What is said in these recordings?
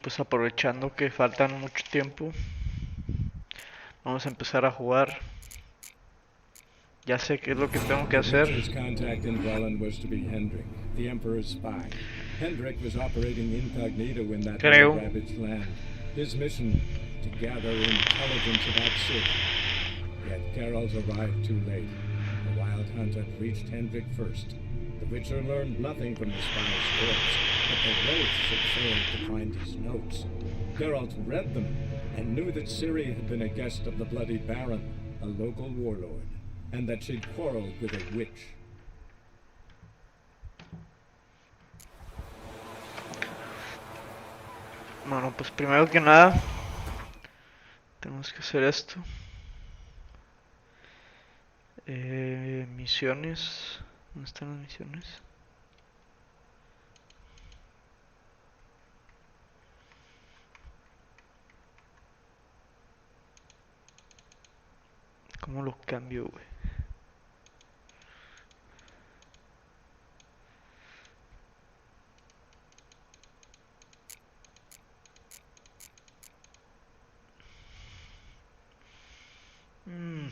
pues aprovechando que faltan mucho tiempo, vamos a empezar a jugar. Ya sé qué es lo que tengo que The hacer. Witcher's contact in Velen was to be Hendrik, the Emperor's spy. Hendrik was operating incognito in that Creo. war-ravaged land. His mission, to gather intelligence about Ciri. Yet Geralt arrived too late. The Wild Hunt had reached Hendrik first. The Witcher learned nothing from the spy's corpse, but the Wraiths had failed to find his notes. Geralt read them, and knew that Ciri had been a guest of the Bloody Baron, a local warlord, and that she'd quarreled with a witch. Bueno, pues primero que nada, tenemos que hacer esto. Misiones. ¿Dónde están las misiones? ¿Cómo lo cambio, güey? Mm.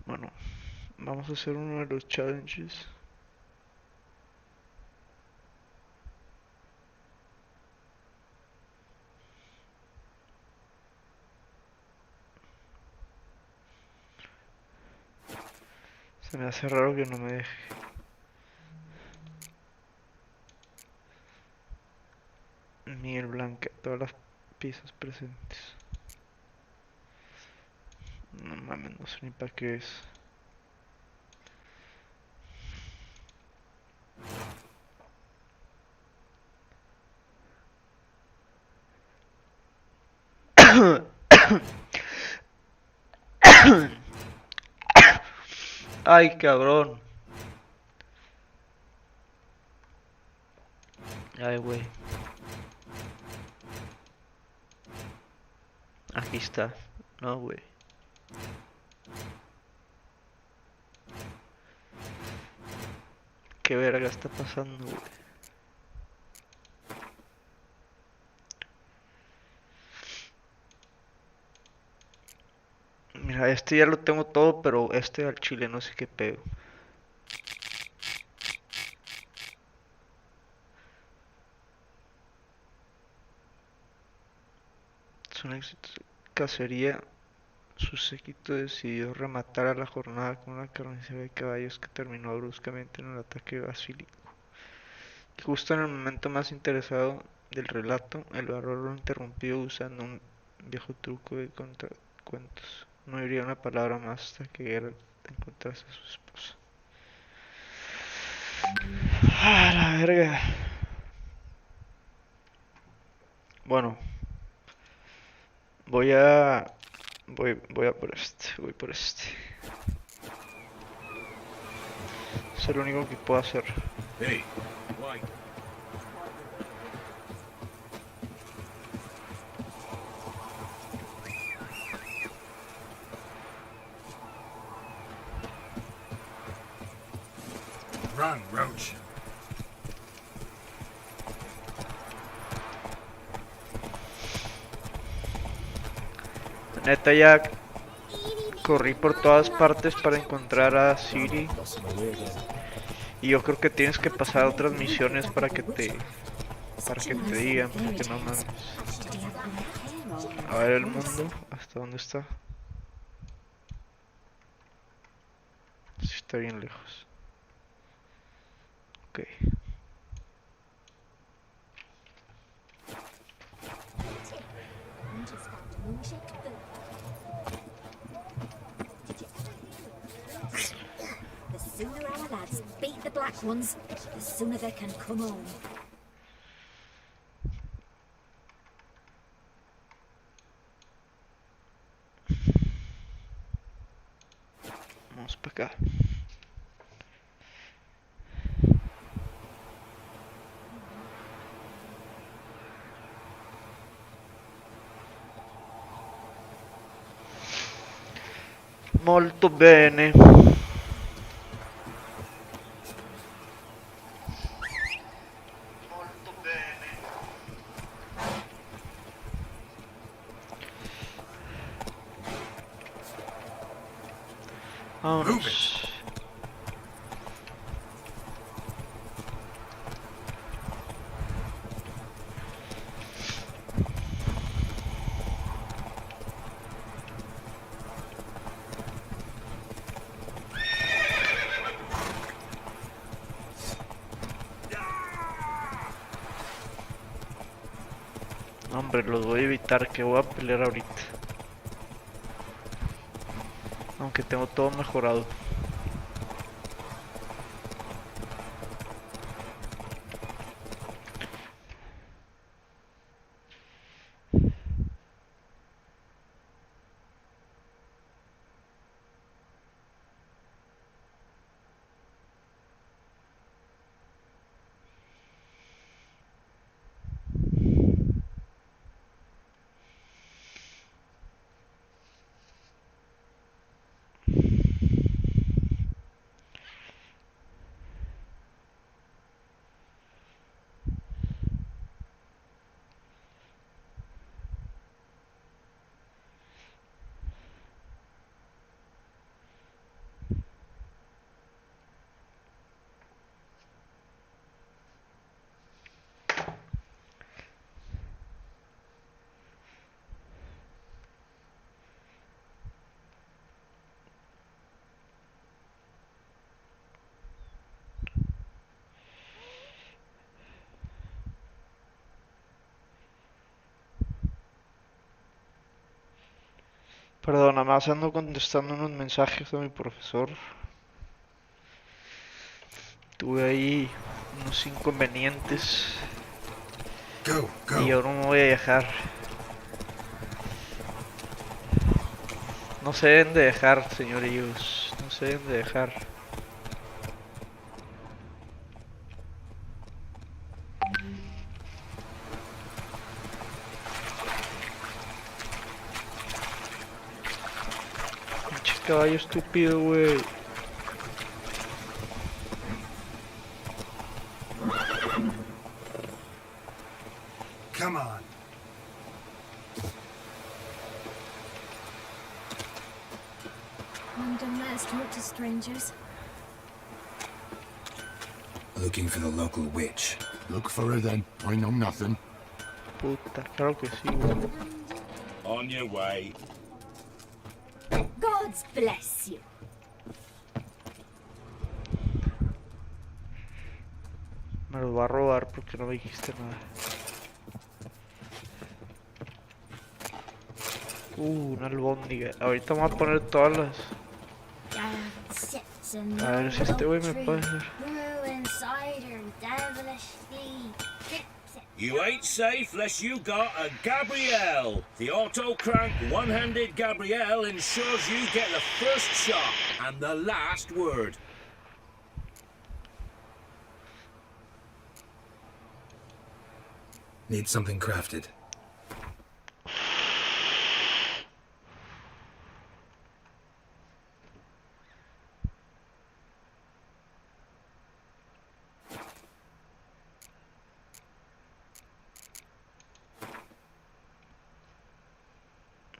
Bueno, vamos a hacer uno de los challenges. Se me hace raro que no me deje. Miel blanca, todas las piezas presentes. No mames, no sé ni para qué es. Ay, cabrón. Ay, güey. Aquí está. No, güey. ¿Qué verga está pasando, güey? Mira, este ya lo tengo todo, pero este al chile no sé qué pedo. Es una cacería. Su séquito decidió rematar a la jornada con una carnicería de caballos que terminó bruscamente en un ataque basílico. Y justo en el momento más interesado del relato, el bárbaro lo interrumpió usando un viejo truco de contracuentos. No diría una palabra más hasta que Geralt encontrase a su esposa. ¡Ah, la verga! Bueno, voy a... voy a por este, voy por este. Es lo único que puedo hacer. Hey, why? Run, Roach. Neta, ya corrí por todas partes para encontrar a Ciri. Y yo creo que tienes que pasar otras misiones para que te digan, porque no mames. A ver el mundo, ¿hasta dónde está? Sí, está bien lejos. Ok. The sooner our lads beat the black ones, the sooner they can come home. Vamos para acá. Molto bene. Move it. Vámonos. Hombre, los voy a evitar, que voy a pelear ahorita. Aunque tengo todo mejorado. Perdona, más ando contestando unos mensajes a mi profesor. Tuve ahí unos inconvenientes Go, y go. ahora no me voy a dejar. No se deben de dejar, señoríos. No se deben de dejar. Pinche caballo estúpido, güey. Come on. London let's talk to strangers. Looking for the local witch. Look for her then. I know nothing. Puta, claro que sí, güey. On your way. God's bless you. Me los va a robar porque no me dijiste nada. Una albóndiga. Ahorita vamos a poner todas las... Sits and A ver si este güey me puede hacer. brew cider devilishly. You ain't safe unless you got a Gabrielle. The auto-crank one-handed Gabrielle ensures you get the first shot and the last word. Need something crafted.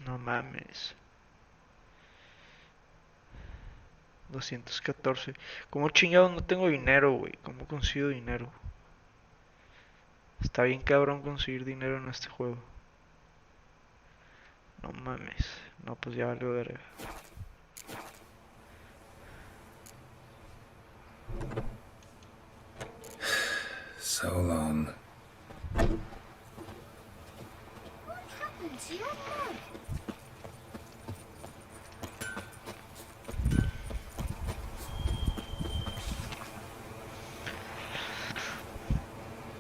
No mames. 214. ¿Cómo chingados no tengo dinero, güey? ¿Cómo consigo dinero? Está bien cabrón conseguir dinero en este juego. No mames. No, pues ya valió verga. So long. What happened to your mug?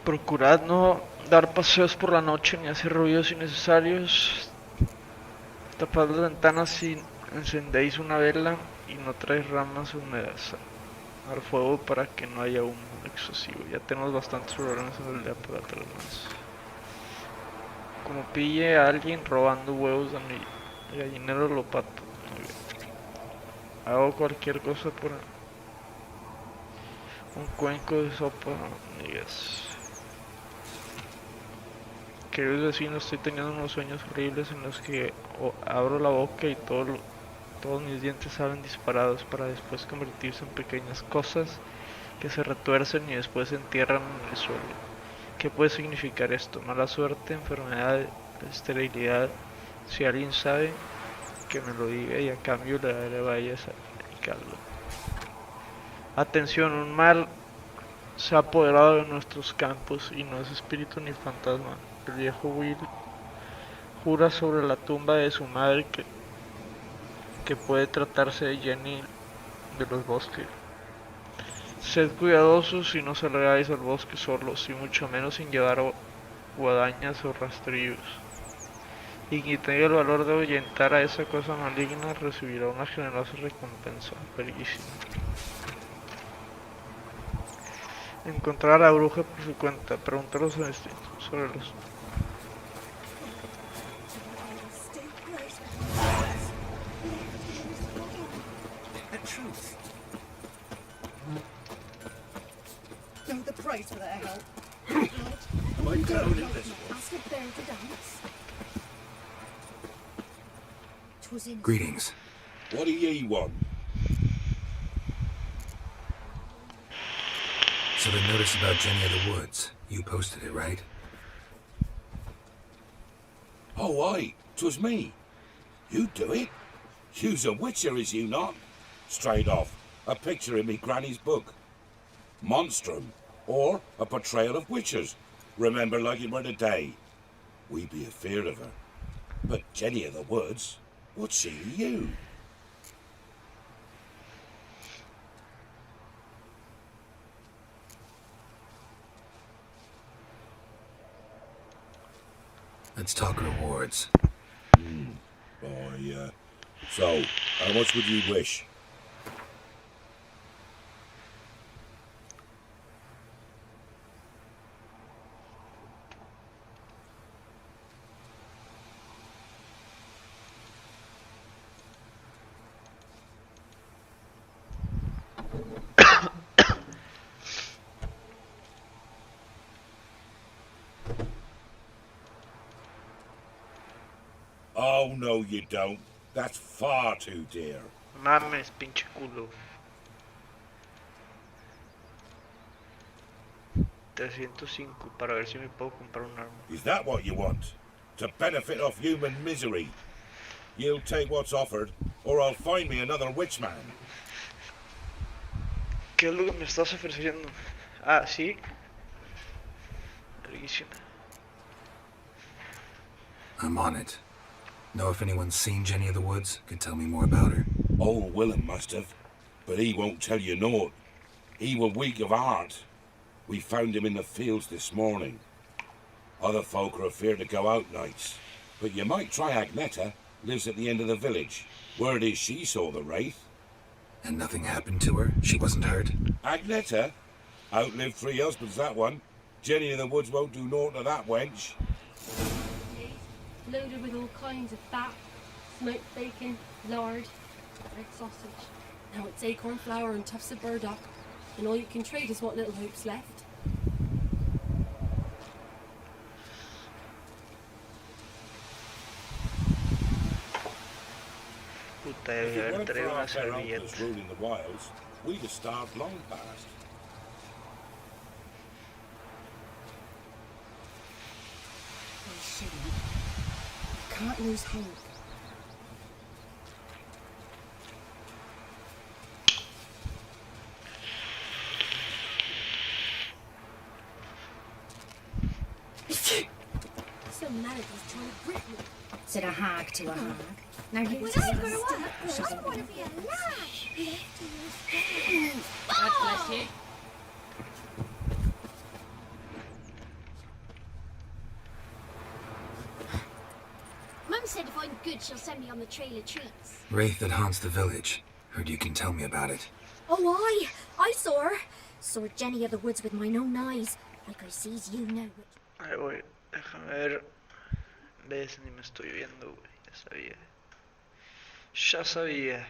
Procurad no dar paseos por la noche ni hacer ruidos innecesarios. Tapad las ventanas si encendéis una vela y no traéis ramas húmedas al fuego para que no haya humo excesivo. Ya tenemos bastantes problemas en el día para traer más. Como pille a alguien robando huevos a mi gallinero, lo pato. Muy bien. Hago cualquier cosa por un cuenco de sopa, amigas. Queridos vecinos, estoy teniendo unos sueños horribles en los que abro la boca y todos mis dientes salen disparados para después convertirse en pequeñas cosas que se retuercen y después se entierran en el suelo. ¿Qué puede significar esto? Mala suerte, enfermedad, esterilidad. Si alguien sabe, que me lo diga y a cambio le daré vallas y caldo. Atención, un mal se ha apoderado de nuestros campos y no es espíritu ni fantasma. El viejo Will jura sobre la tumba de su madre que puede tratarse de Jenny de los bosques. Sed cuidadosos y no salgáis al bosque solos, y mucho menos sin llevar guadañas o rastrillos. Y quien tenga el valor de ahuyentar a esa cosa maligna recibirá una generosa recompensa. Bellísimo. Encontrar a la bruja por su cuenta. Preguntar a los instintos sobre los... The truth. Know the price for their help. Am I down in this one? Ask a bear to dance. 'Twas in Greetings. What do ye want? So the notice about Jenny of the Woods, you posted it, right? Oh, aye, 'twas me. You do it? You's a witcher, is you not? Straight off, a picture in me granny's book. Monstrum, or a portrayal of witches. Remember like it were today. We be afeard of her. But Jenny of the Woods, what's she to you? Let's talk rewards. So, how much would you wish? Oh, no, you don't. That's far too dear. Mames, pinche culo. 305 para ver si me puedo comprar un arma. Is that what you want? To benefit off human misery? You'll take what's offered, or I'll find me another witchman. ¿Qué es lo que me estás ofreciendo? Ah, sí. Verguísima. I'm on it. Know if anyone's seen Jenny of the Woods? Could tell me more about her. Old Willem must have, but he won't tell you naught. He were weak of heart. We found him in the fields this morning. Other folk are afeard to go out nights, but you might try Agneta, lives at the end of the village. Word is she saw the wraith. And nothing happened to her? She wasn't hurt? Agneta? Outlived 3 husbands, that one. Jenny of the Woods won't do naught to that wench. Loaded with all kinds of fat, smoked bacon, lard, red sausage. Now it's acorn flour and tufts of burdock, and all you can trade is what little hope's left. Puta, If debe it haber weren't for traído our una fair uncles servilleta. ruling the wilds, we'd have starved long past. We shouldn't. Can't lose hope. Some melodies trying to grip me. Said a hag to a hag. Now you When can I see grow up, She's I want to be a lad. God bless you. Mum said if I'm good, she'll send me on the trail of treats. Wraith that haunts the village. Heard you can tell me about it. Oh, I saw her. Saw Jenny of the Woods with mine own eyes, like I sees you now. Ahí voy, déjame ver. Ves, ni me estoy viendo, güey. Ya sabía. Ya sabía.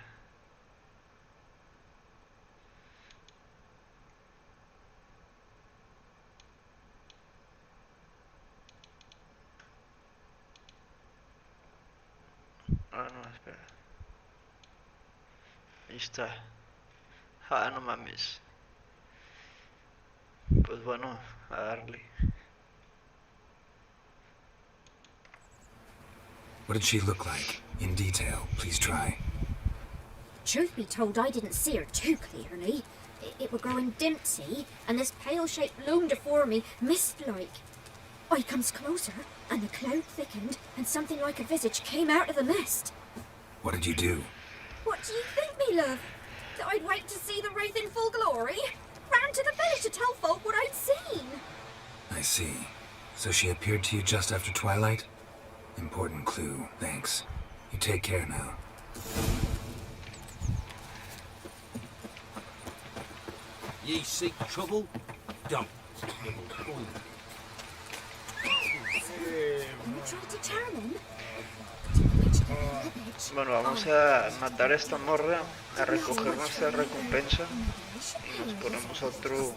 Ahí está. Ah, no mames. Pues bueno, a darle. What did she look like? In detail, please try. Truth be told, I didn't see her too clearly. It were growing dim, see, and this pale shape loomed afore me, mist-like. I comes closer, and the cloud thickened, and something like a visage came out of the mist. What did you do? What do you think, me love? That I'd wait to see the wraith in full glory? Ran to the village to tell folk what I'd seen. I see. So she appeared to you just after twilight? Important clue, thanks. You take care now. Ye seek trouble? Don't. You tried to turn him? Bueno, vamos a matar a esta morra, a recoger nuestra recompensa y nos ponemos otro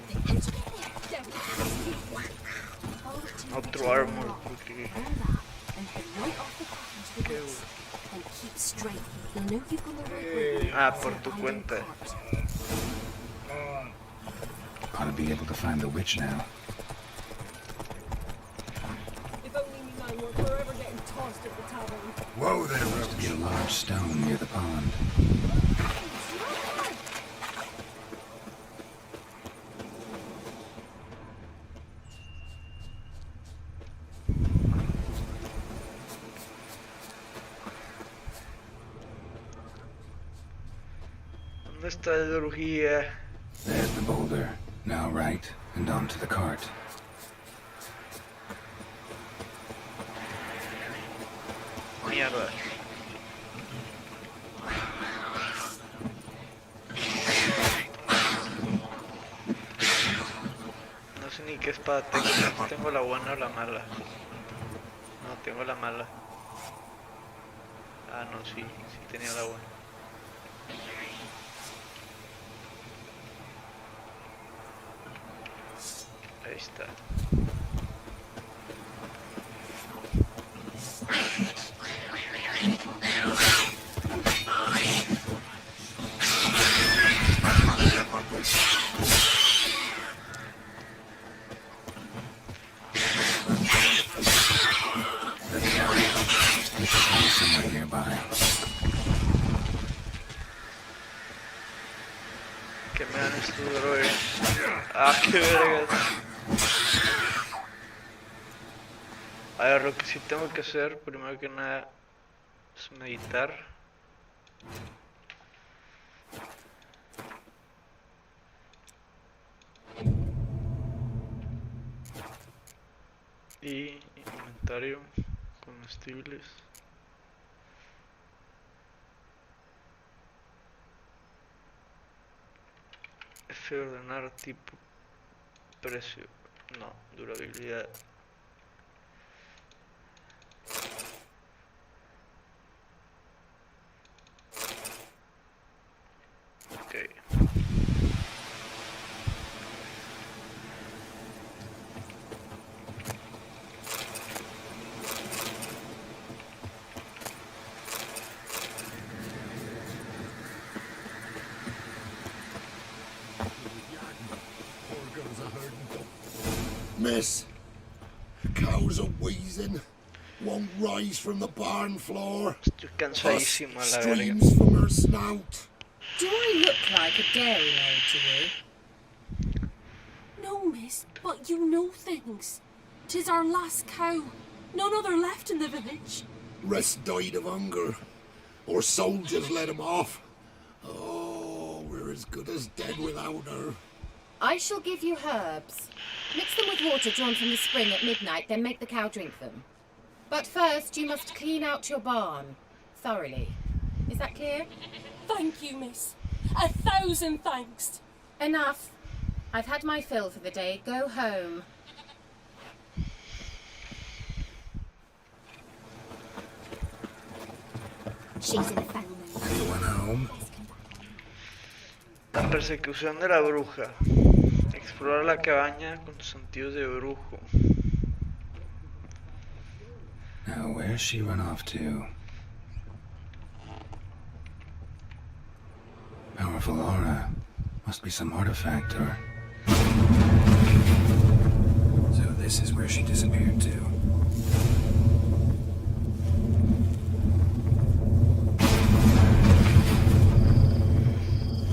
armor porque por tu cuenta. Ought to be able to find the witch now. If only me man were forever getting tossed at the tavern. Whoa, there used to be a large stone near the pond. ¿Dónde está el brujía? There's the boulder. Now right, and onto the cart. Mierda. No sé ni qué espada tengo. ¿Tengo la buena o la mala? No, tengo la mala. Ah, no, sí tenía la buena. Ahí está. Somewhere nearby. Que me dan estos drogas. Ah, qué vergas. A ver, lo que sí tengo que hacer, primero que nada, es meditar. Y inventario, comestibles. F ordenar tipo, precio, no, durabilidad. Ok. Miss, cows are wheezing, won't rise from the barn floor. Estoy cansadísimo a la verga. Streams from her snout. Do I look like a dairy maid to you? No, miss, but you know things. 'Tis our last cow. None other left in the village. Rest died of hunger, or soldiers let him off. Oh, we're as good as dead without her. I shall give you herbs. Mix them with water drawn from the spring at midnight, then make the cow drink them. But first, you must clean out your barn thoroughly. Is that clear? Thank you, miss. 1,000 thanks. Enough. I've had my fill for the day. Go home. She's in a foul mood. Anyone home? La persecución de la bruja. Explora la cabaña con tus sentidos de brujo. Now, where's she run off to? Powerful aura. Must be some artifact or... So this is where she disappeared to.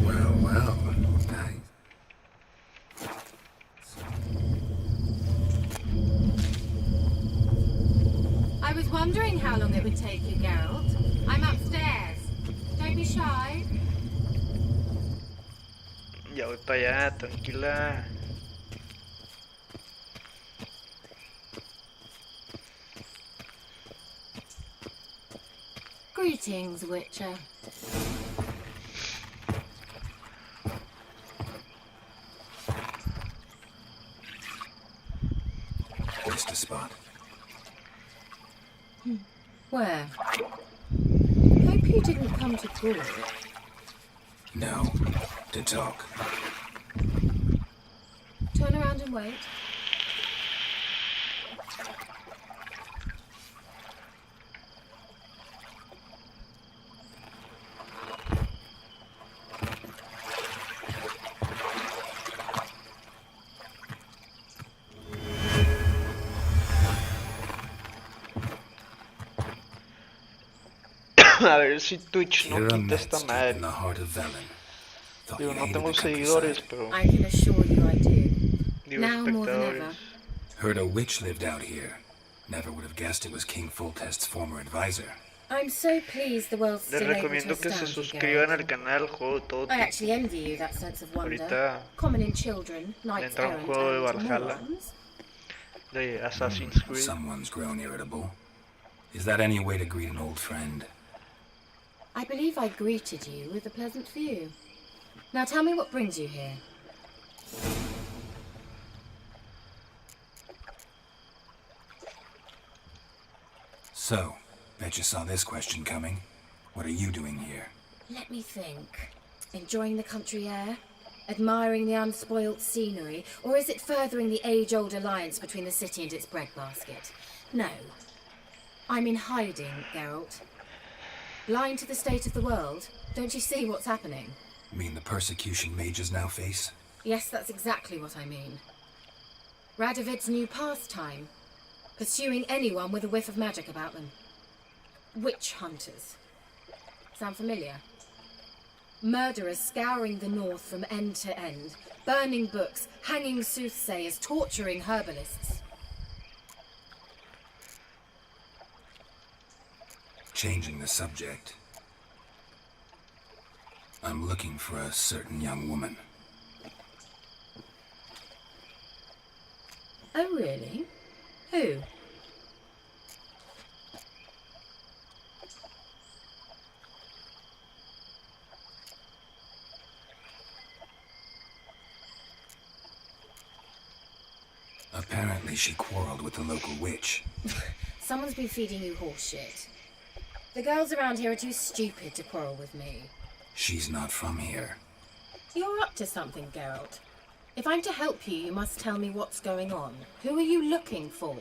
Well. I was wondering how long it would take you, Geralt. I'm upstairs. Don't be shy. Ya voy para allá, tranquila. Greetings, Witcher. Missed a spot. Where? Hope you didn't come to talk. No. To talk. Turn around and wait. A ver si Twitch no Kira quita esta Metz, deep madre. in the heart of Velen. Thought Digo, you no hated tengo the seguidores, countryside. pero I can assure you I do. digo Now more than ever. espectadores. Heard a witch lived out here. Never would have guessed it was King Foltest's former advisor. I'm so pleased the world's Les still able to recomiendo que se astound you, suscriban Geralt. al canal Juego Todo. I actually envy you that sense of wonder. Ahorita Common in children, knights entra un errant juego de and Valhalla. morons. De Assassin's Creed. Someone's grown irritable. Is that any way to greet an old friend? I believe I greeted you with a pleasant view. Now tell me what brings you here. So, bet you saw this question coming. What are you doing here? Let me think. Enjoying the country air? Admiring the unspoilt scenery? Or is it furthering the age-old alliance between the city and its breadbasket? No. I'm in hiding, Geralt. Blind to the state of the world? Don't you see what's happening? Mean the persecution mages now face? Yes, that's exactly what I mean. Radovid's new pastime. Pursuing anyone with a whiff of magic about them. Witch hunters. Sound familiar? Murderers scouring the north from end to end, burning books, hanging soothsayers, torturing herbalists. Changing the subject. I'm looking for a certain young woman. Oh, really? Who? Apparently she quarreled with the local witch. Someone's been feeding you horse shit. The girls around here are too stupid to quarrel with me. She's not from here. You're up to something, Geralt. If I'm to help you, you must tell me what's going on. Who are you looking for?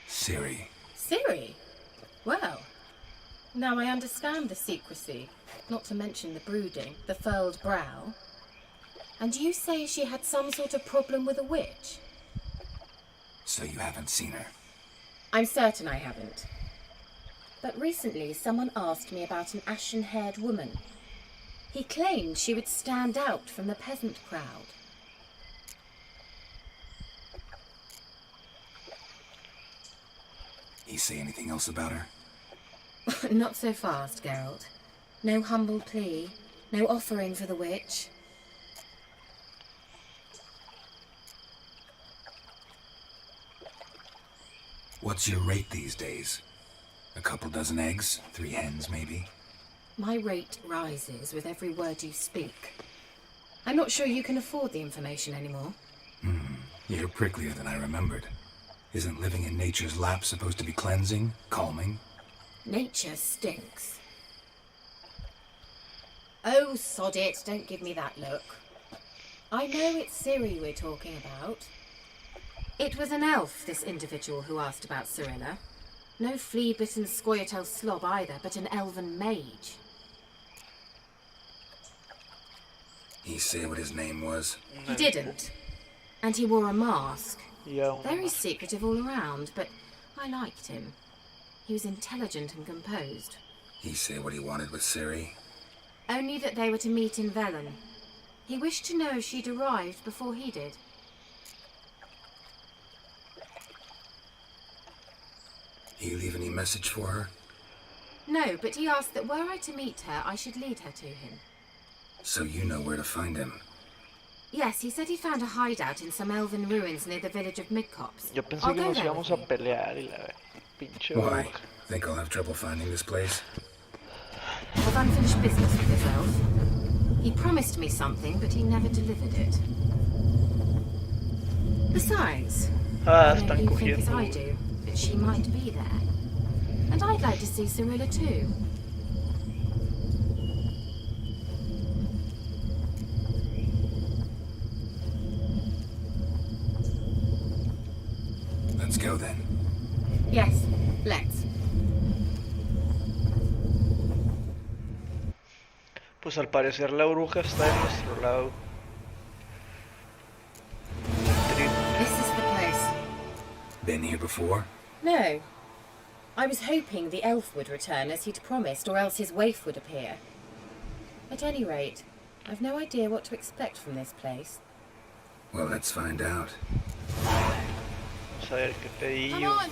Ciri. Ciri? Well, now I understand the secrecy, not to mention the brooding, the furled brow. And you say she had some sort of problem with a witch? So you haven't seen her? I'm certain I haven't. But recently someone asked me about an ashen-haired woman. He claimed she would stand out from the peasant crowd. He say anything else about her? Not so fast, Geralt. No humble plea, no offering for the witch. What's your rate these days? A couple dozen eggs? 3 hens, maybe? My rate rises with every word you speak. I'm not sure you can afford the information anymore. You're pricklier than I remembered. Isn't living in nature's lap supposed to be cleansing, calming? Nature stinks. Oh, sod it, don't give me that look. I know it's Ciri we're talking about. It was an elf, this individual who asked about Cirilla. No flea-bitten Scoia'tael slob either, but an elven mage. He say what his name was? He didn't. And he wore a mask. Yeah, una Very más. secretive all around, but I liked him. He was intelligent and composed. He say what he wanted with Ciri? Only that they were to meet in Velen. He wished to know if she'd arrived before he did. He leave any message for her? No, but he asked that were I to meet her, I should lead her to him. So you know where to find him. Yes, he said he found a hideout in some elven ruins near the village of Midcops. Yo pensé I'll que go nos there íbamos with a you. pelear y la pinche Why? bruja. Think I'll have trouble finding this place? Have unfinished business with this elf. He promised me something, but he never delivered it. Besides, Ah, I know están you think as cogiendo. I do, that she might be there. And I'd like to see Cirilla too. Let's go then. Yes, let's. Pues al parecer la bruja está de nuestro lado. This is the place. Been here before? No. I was hoping the elf would return as he'd promised, or else his waif would appear. At any rate, I've no idea what to expect from this place. Well, let's find out. Vamos a ver qué te Come digo. on!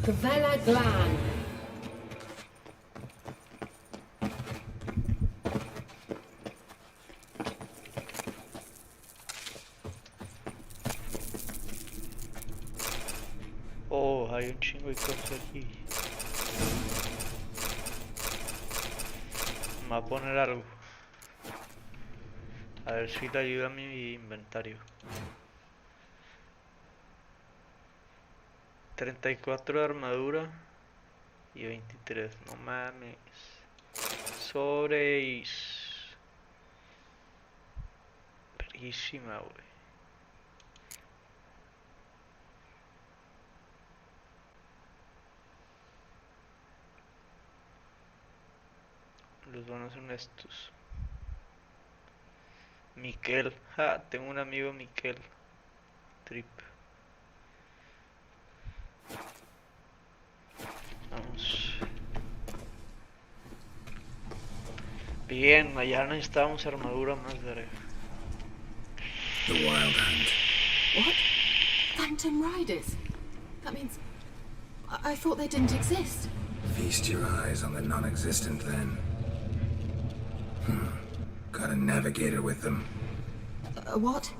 Gavella Glan. Oh, hay un chingo de cosas aquí. Me va a poner algo. A ver si le ayuda a mi inventario. 34 de armadura y 23. No mames. Sobreis. Verguísima, güey. Los buenos son estos. Miquel. Ja, tengo un amigo Miquel. Trip. Vamos. Bien, allá necesitábamos armadura más verga. The Wild Hunt. What? Phantom Riders? That means... I thought they didn't exist. Feast your eyes on the non-existent then. Got a navigator with them. What?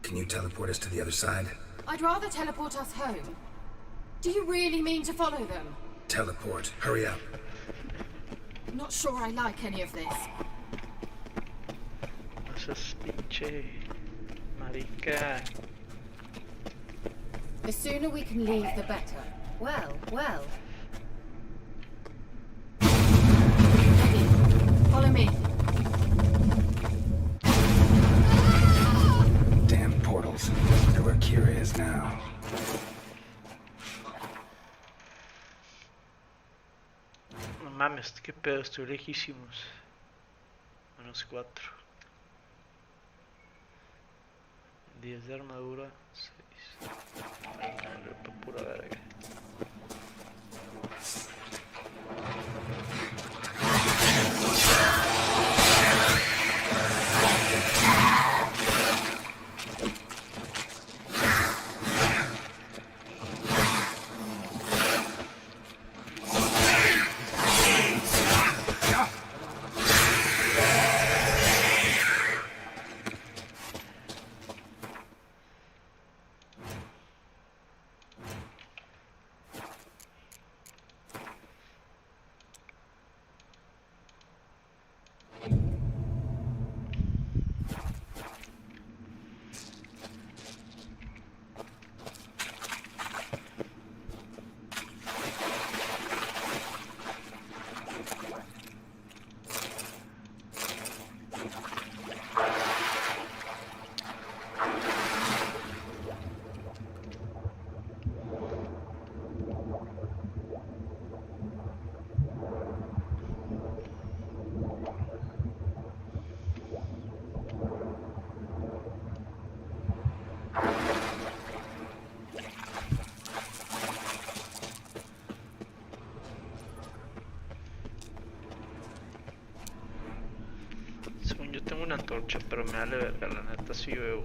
Can you teleport us to the other side? I'd rather teleport us home. Do you really mean to follow them? Teleport. Hurry up. Not sure I like any of this. No seas pinche marica. The sooner we can leave, the better. Well, well. Ready. Follow me. Damn portals. They're where Kira is now. No mames, qué pedo, estoy lejísimos. -4. 10 de armadura, 6. Pura verga. mucho, pero me vale verga, la neta sí veo.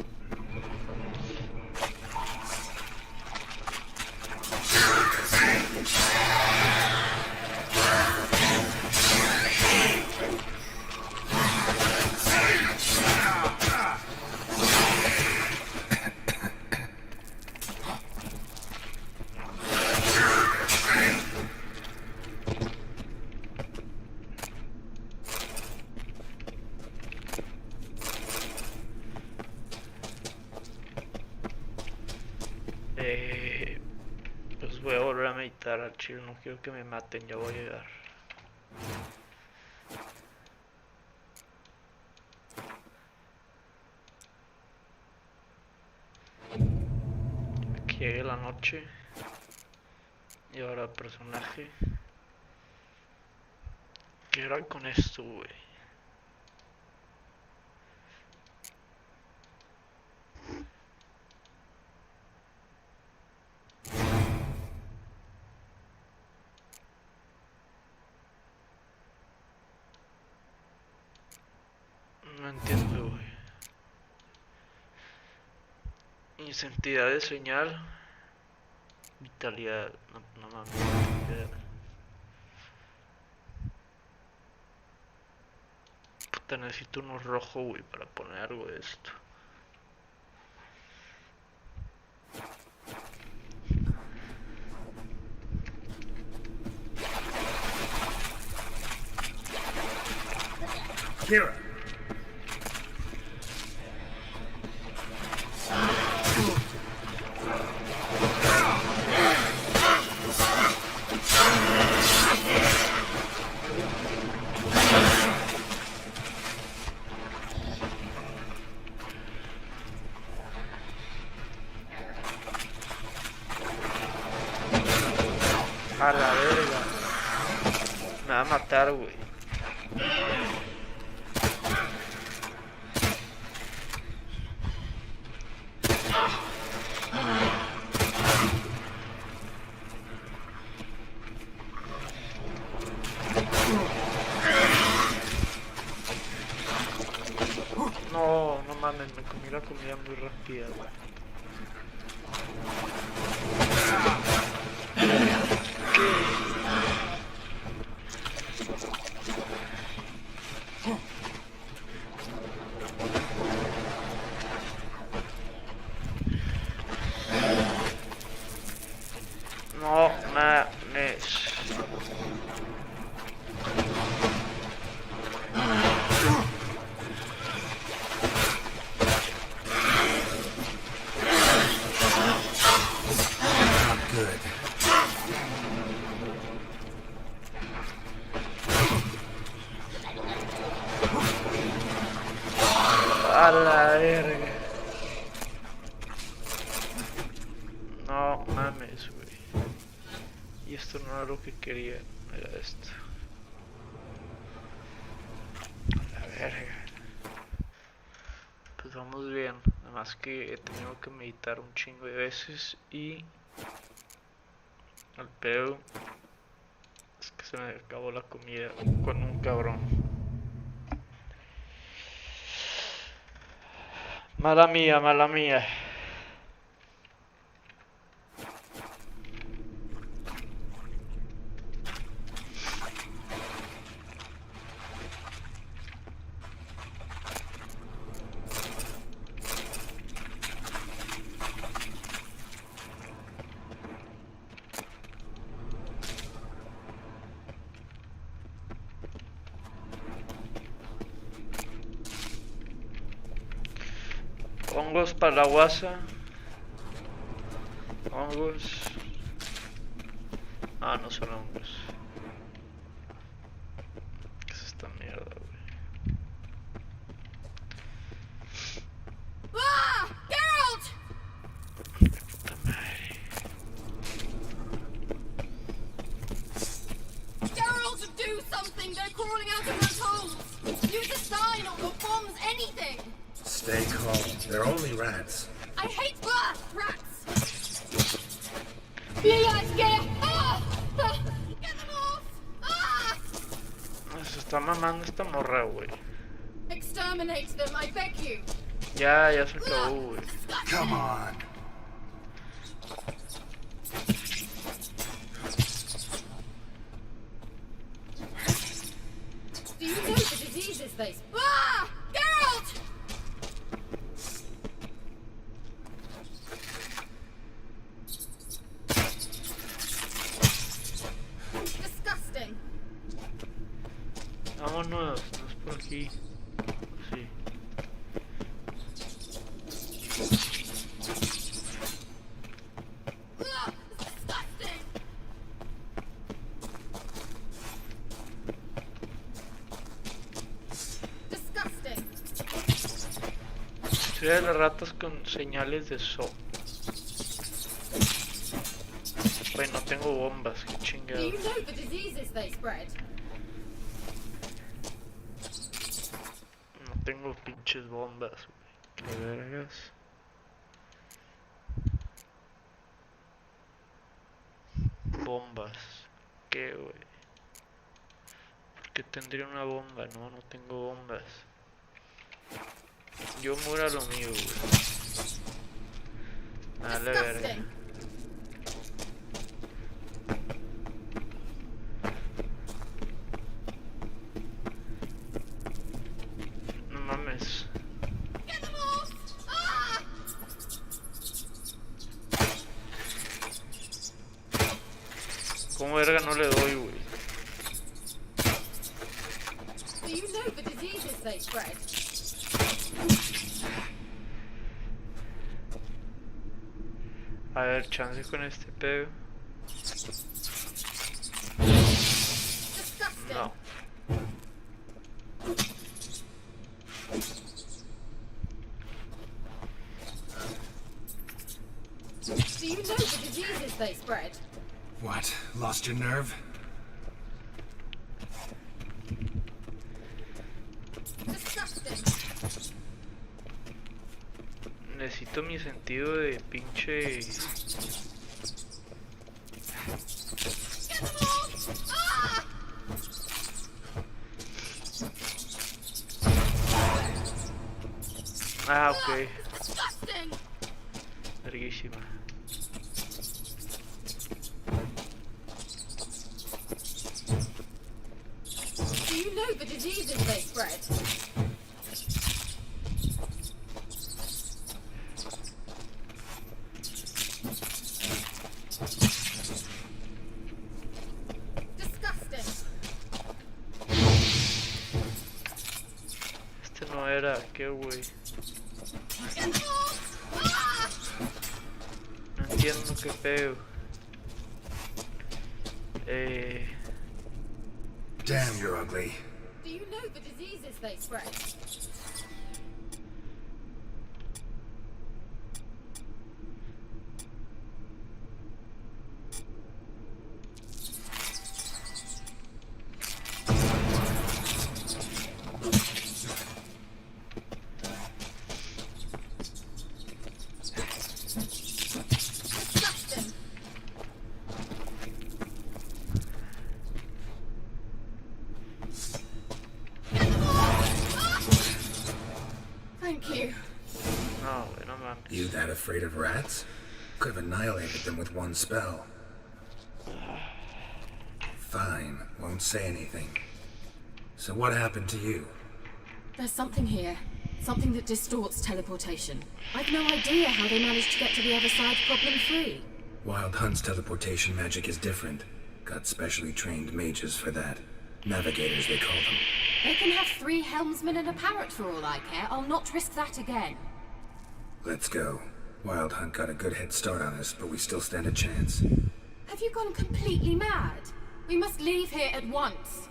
Pues voy a volver a meditar al chile, no quiero que me maten, ya voy a llegar. Que llegue la noche. Y ahora el personaje. ¿Qué era con esto, güey? No entiendo, güey. Intensidad de señal. Vitalidad. No, no mames. Puta, necesito uno rojo, güey, para poner algo de esto. Kira! A la verga. Me va a matar, güey. No, no mames, me comí la comida muy rápida, güey. No mames. Good. A la verga. No mames, güey. Y esto no era lo que quería, era esto. A la verga. Pues vamos bien. Nada más que he tenido que meditar un chingo de veces y al pedo es que se me acabó la comida con un cabrón. Mala mía, mala mía. Hongos para la guasa. Hongos. Ah, no son hongos. ¿Qué es esta mierda, güey? Ah! Geralt! Puta madre. Geralt, do something! They're crawling out of those holes! Use a sign or bombs, anything! Stay calm. They're only rats. I hate rats! You guys get Get them off! Ah! Se está mamando esta morra, güey. Exterminate Exterminate them, I beg you. Ya se acabó, güey. Come on. Do you know the diseases they... Ah! Geralt! Disgusting. Vámonos, no es por aquí. Sí. Ugh, disgusting. Disgusting. Ciudad de las ratas con señales de so. Pues no tengo bombas, qué Do chingado. you know the diseases they spread? No tengo pinches bombas, güey. Qué vergas. Bombas. ¿Qué, güey? ¿Por qué tendría una bomba? No, no tengo bombas. Yo muero a lo mío, güey. Dale, verga. Disgusting. No mames. Get them off! Ah! ¿Cómo verga no le doy, güey? Do you know the diseases they spread? A ver, chance con este pedo. Disgusting. No. Do you know the diseases they spread? What? Lost your nerve? Disgusting. Necesito mi sentido de pinche... Get them off! Ah! Ah, ok. Disgusting. Verguísima. Do you know the diseases they spread? Disgusting. Este no era, qué güey. Get them off! Ah! No entiendo qué pedo. Damn, you're ugly. Do you know the diseases they spread? Disgusting. Thank you. no, güey, no mames. You that afraid of rats? Could have annihilated them with one spell. Fine, won't say anything. So what happened to you? There's something here. Something that distorts teleportation. I've no idea how they managed to get to the other side problem-free. Wild Hunt's teleportation magic is different. Got specially trained mages for that. Navigators, they call them. They can have 3 helmsmen and a parrot for all I care. I'll not risk that again. Let's go. Wild Hunt got a good head start on us, but we still stand a chance. Have you gone completely mad? We must leave here at once.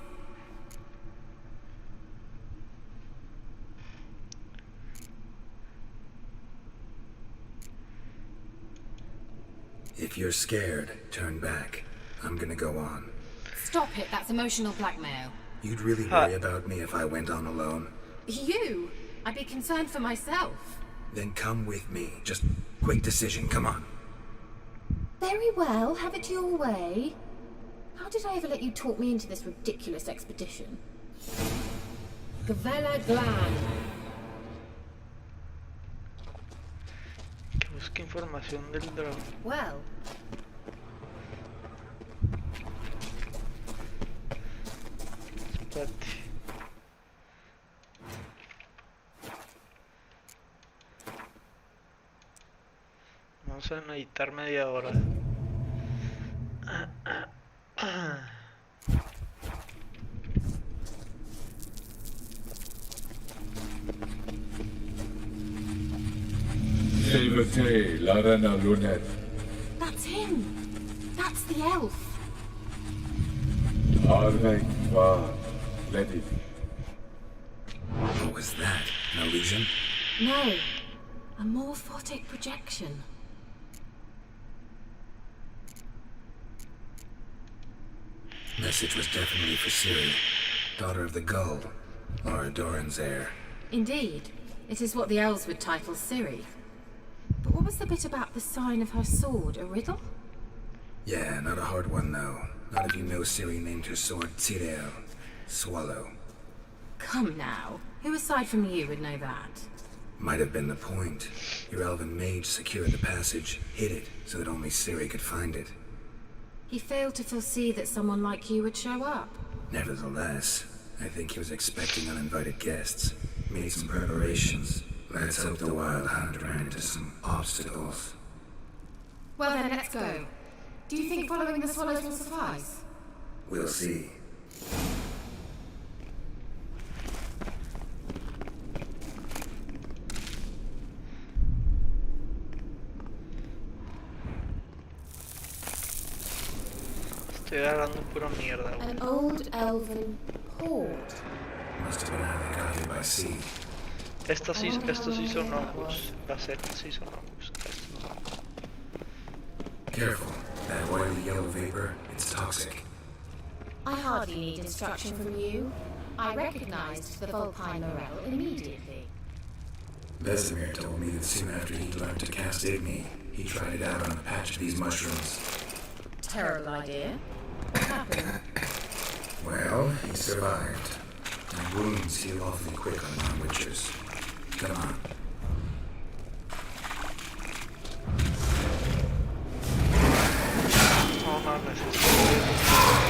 If you're scared, turn back. I'm gonna go on. Stop it, that's emotional blackmail. You'd really worry about me if I went on alone? You? I'd be concerned for myself. Then come with me. Just quick decision, come on. Very well, have it your way. How did I ever let you talk me into this ridiculous expedition? Gavella Glan. Que busque información del dragón. Well, Espérate. Vamos a necesitar media hora. Silvete, la reina Lunette. that's him. That's the elf. Arvek va, Ledit. What was that? An illusion? No, a morphotic projection. Message was definitely for Ciri, daughter of the Gull, Laura Doran's heir. Indeed, it is what the elves would title Ciri. But what was the bit about the sign of her sword? A riddle? Yeah, not a hard one though. Not if you know Ciri named her sword Tyrell, Swallow. Come now. Who aside from you would know that? Might have been the point. Your elven mage secured the passage, hid it, so that only Ciri could find it. He failed to foresee that someone like you would show up. Nevertheless, I think he was expecting uninvited guests. Made some preparations. Let's hope the Wild Hunt ran into some obstacles. Well then, let's go. Do you think following the swallows will suffice? We'll see. Estoy agarrando pura mierda, güey. An old elven port. Must have been how they got here by sea. Estos sí son ojos. Las setas sí son ojos. Estos no. Careful. That oily yellow vapor, it's toxic. I hardly need instruction from you. I recognized the Vulpine Morel immediately. Vesemir told me that soon after he learned to cast Igni, he tried it out on a patch of these mushrooms. Terrible idea. What happened? Well, he survived. And wounds heal awfully quick on non-witchers. Come on. No mames, esto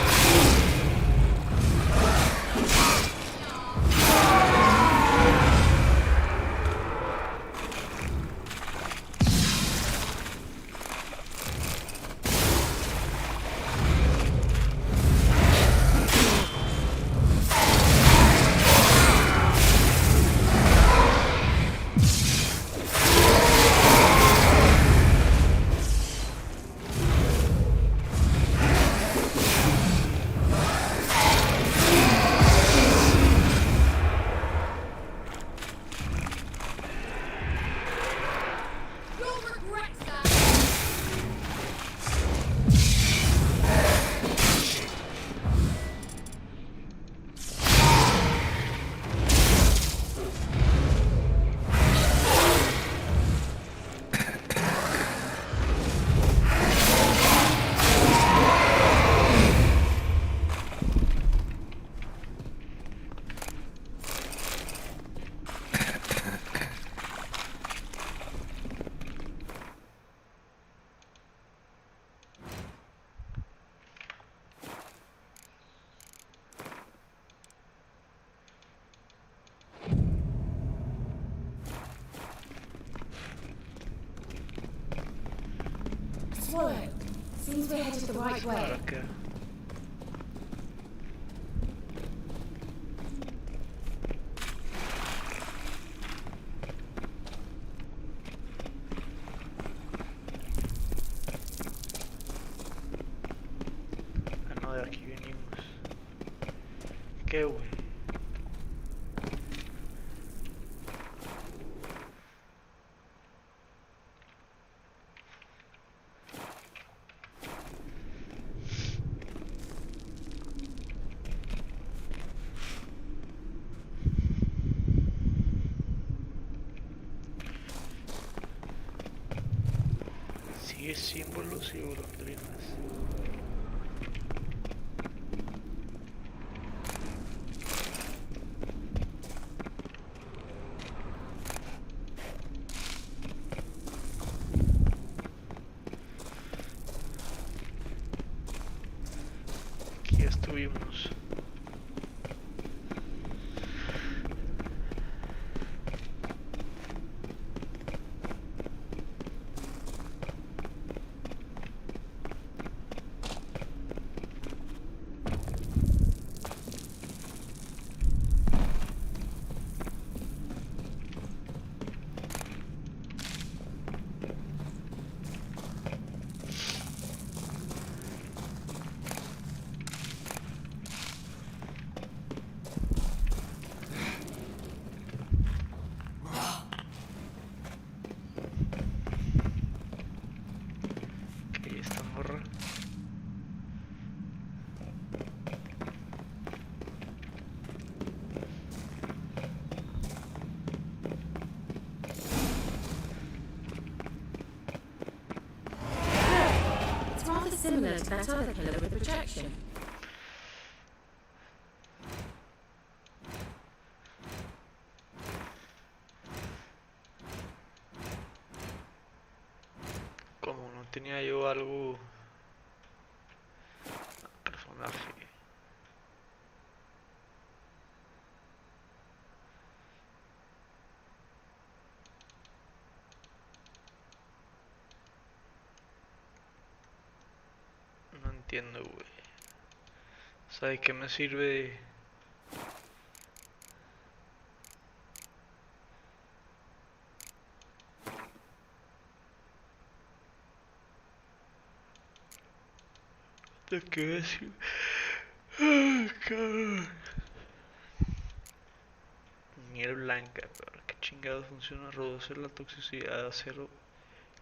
Swallow. Seems we're headed the right way. para qué. Ah, no, de aquí venimos. ¿Qué, güey? Sigue símbolos y golondrinas. Aquí ya estuvimos. Ok, esta morra. It's rather similar to that other killer with rejection. Como no tenía yo algo personaje. No entiendo, güey. O sea, ¿de qué me sirve? ¿De qué me sirve? Ah, cabrón. Miel blanca, pero qué chingado funciona. Reducir la toxicidad de acero,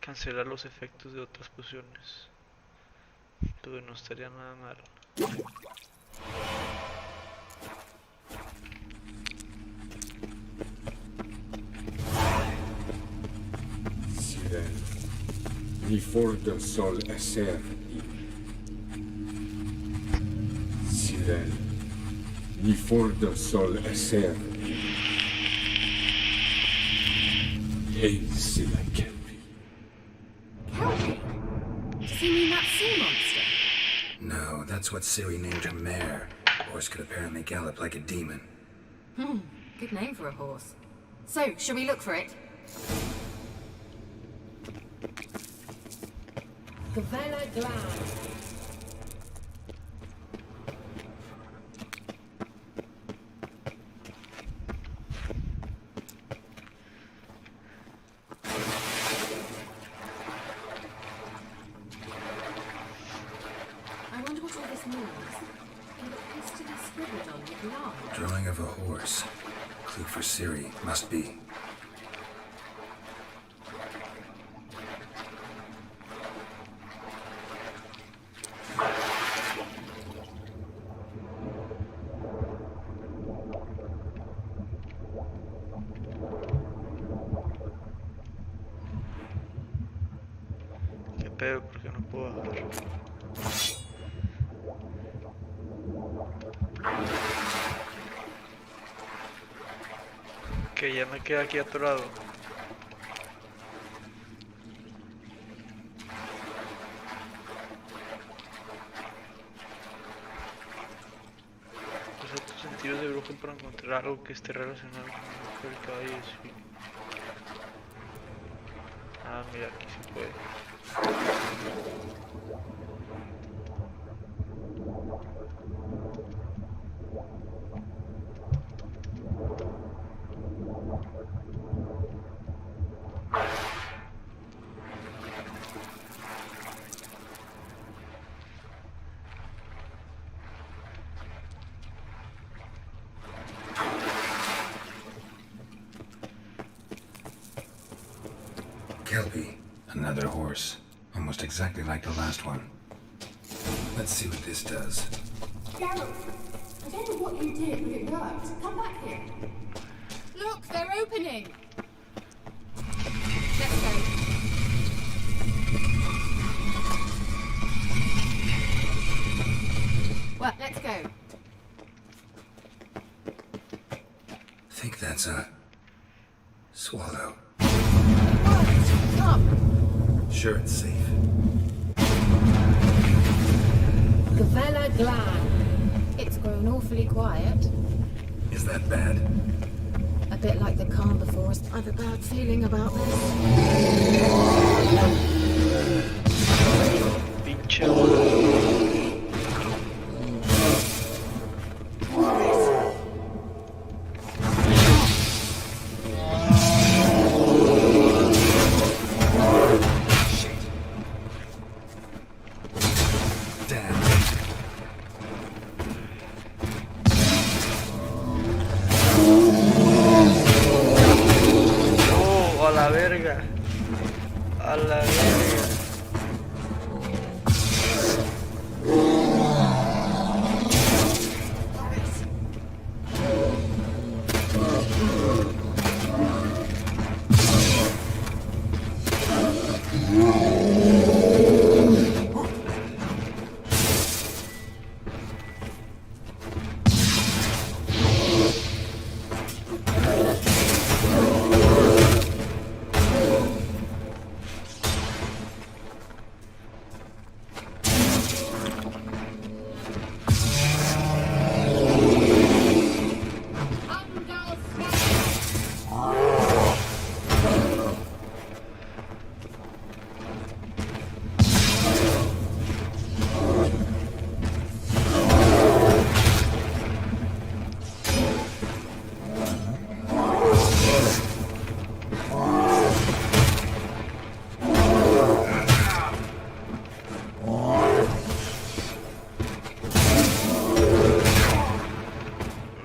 cancelar los efectos de otras pociones. Tú no estaría nada mal. Siren, ni fordo sol eser i. Siren, ni fordo sol eser i. Hei sila kelpi. Kelpie? Does he mean that sea monster? No, that's what Siri named her mare. Horse could apparently gallop like a demon. Good name for a horse. So, shall we look for it? Gavella Glad. I wonder what all this means. It appears to be scribbled on with lard. Drawing of a horse. Clue for Siri, must be. ¿Qué pedo? ¿Por qué no puedo bajar? Que ya me queda aquí atorado. Usa tus sentidos de brujo para encontrar algo que esté relacionado con el caballo de Siri. Ah, mira, aquí se puede. Kelpie, another horse. Almost exactly like the last one. Let's see what this does. Geralt, I don't know what you did, but it worked. Come back here. Look, they're opening. Let's go. Well, let's go. Think that's a swallow. What? Come. Sure, it's safe. Gavella Glad. awfully quiet. Is that bad? A bit like the calm before us. I've a bad feeling about this. Pinche. Oh, a la verga. A la verga.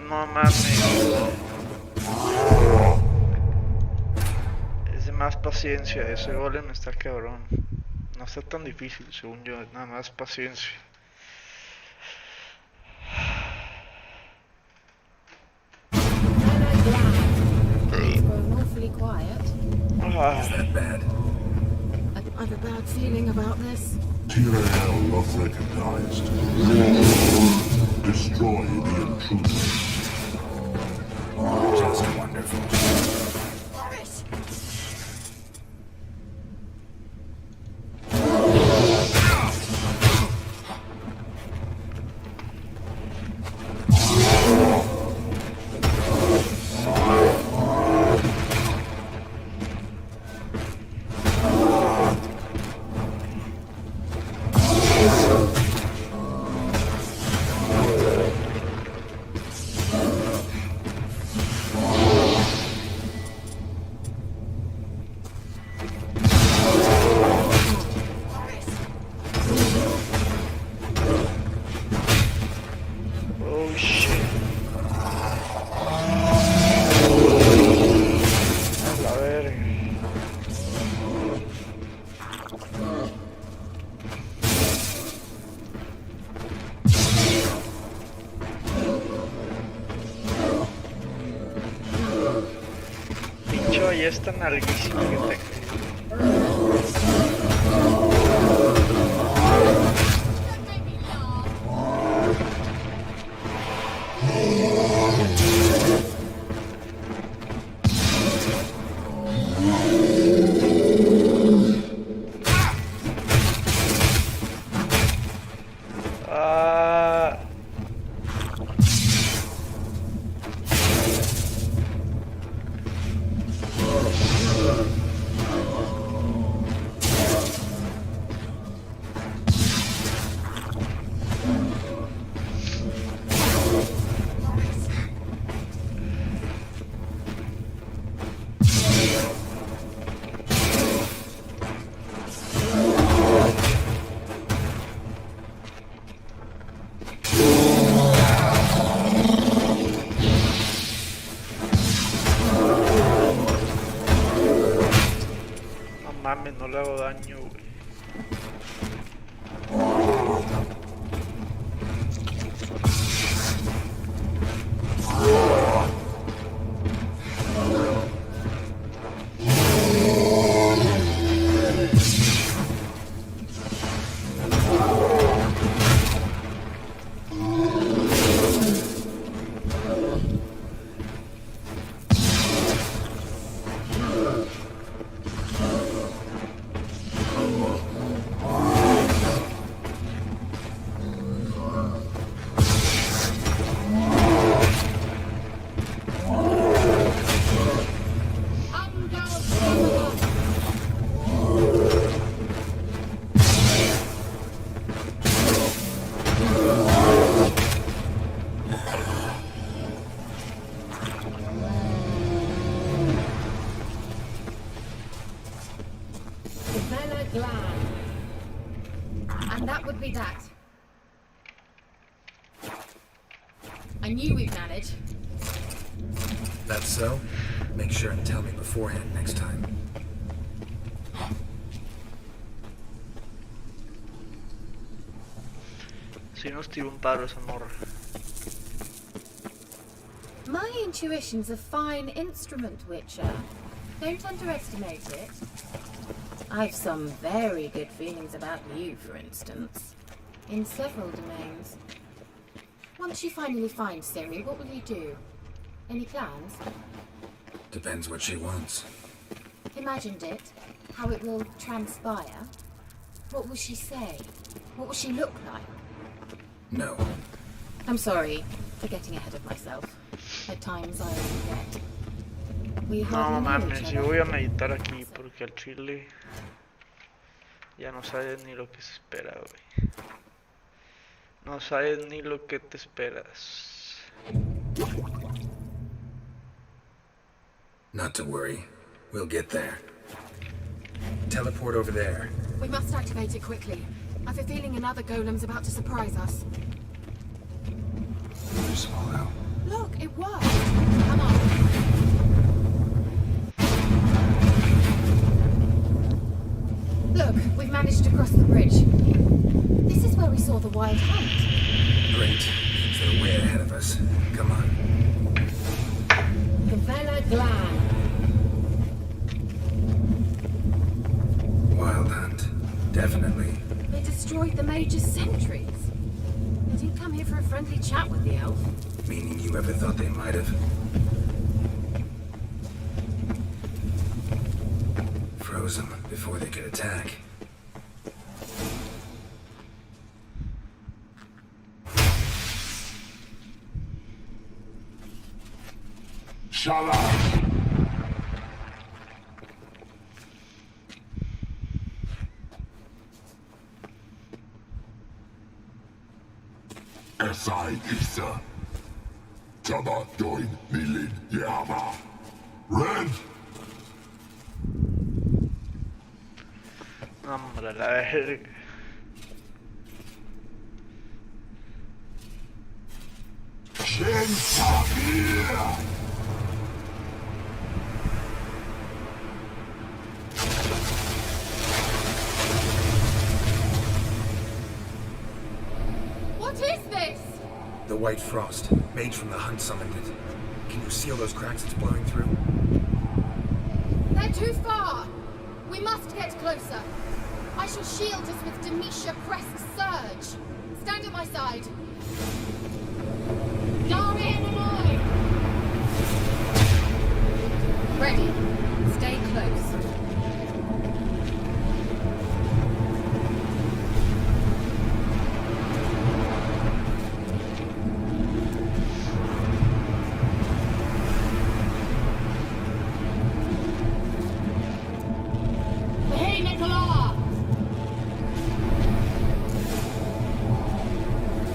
No mames. Es de más paciencia. Ese golem está cabrón. No está tan difícil, según yo. Es nada más paciencia. It's grown awfully quiet. Ah, Is that bad? I've a bad feeling about this. TRL love recognized. Destroy the intruder. Just wonderful. oh shit. A la verga. Pinche ballesta nalguísima que te. Ah, no mames, no le hago daño, güey. And that would be that. I knew we'd manage. That's so? Make sure and tell me beforehand next time. Si nos tira un paro esa morra. My intuition's a fine instrument, Witcher. Don't underestimate it. I've some very good feelings about you, for instance. In several domains. Once you finally find Ciri, what will you do? Any plans? Depends what she wants. Imagined it? How it will transpire? What will she say? What will she look like? No. I'm sorry for getting ahead of myself. At times I forget. We No hardly know each mames, other. yo voy a meditar aquí porque al chile ya no sabes ni lo que se espera, güey. No sabes ni lo que te esperas. Not to worry. We'll get there. Teleport over there. We must activate it quickly. I've a feeling another golem's about to surprise us. You swallow. Look, it worked! Come on. Look, we've managed to cross the bridge. This is where we saw the wild hunt. Great. Means they're way ahead of us. Come on. The Vela Glan. Wild hunt. Definitely. They destroyed the Major's sentries. They didn't come here for a friendly chat with the elf. Meaning you ever thought they might have? Froze them before they could attack. Shut up! Esai Isa. Taba doin nilin yama. Red! Hombre, la verga. Shin Sabir! What is this? The white frost. Mage from the hunt summoned it. Can you seal those cracks it's blowing through? They're too far. We must get closer. I shall shield us with Demetia Crest Surge. Stand at my side. Ready. Stay close. Hey, Nicola!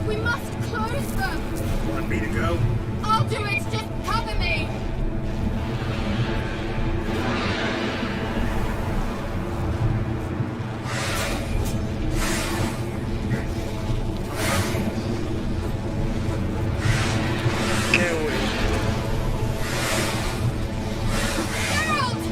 We must close them! Want me to go? I'll do it! Just cover me! Qué güey. Geralt!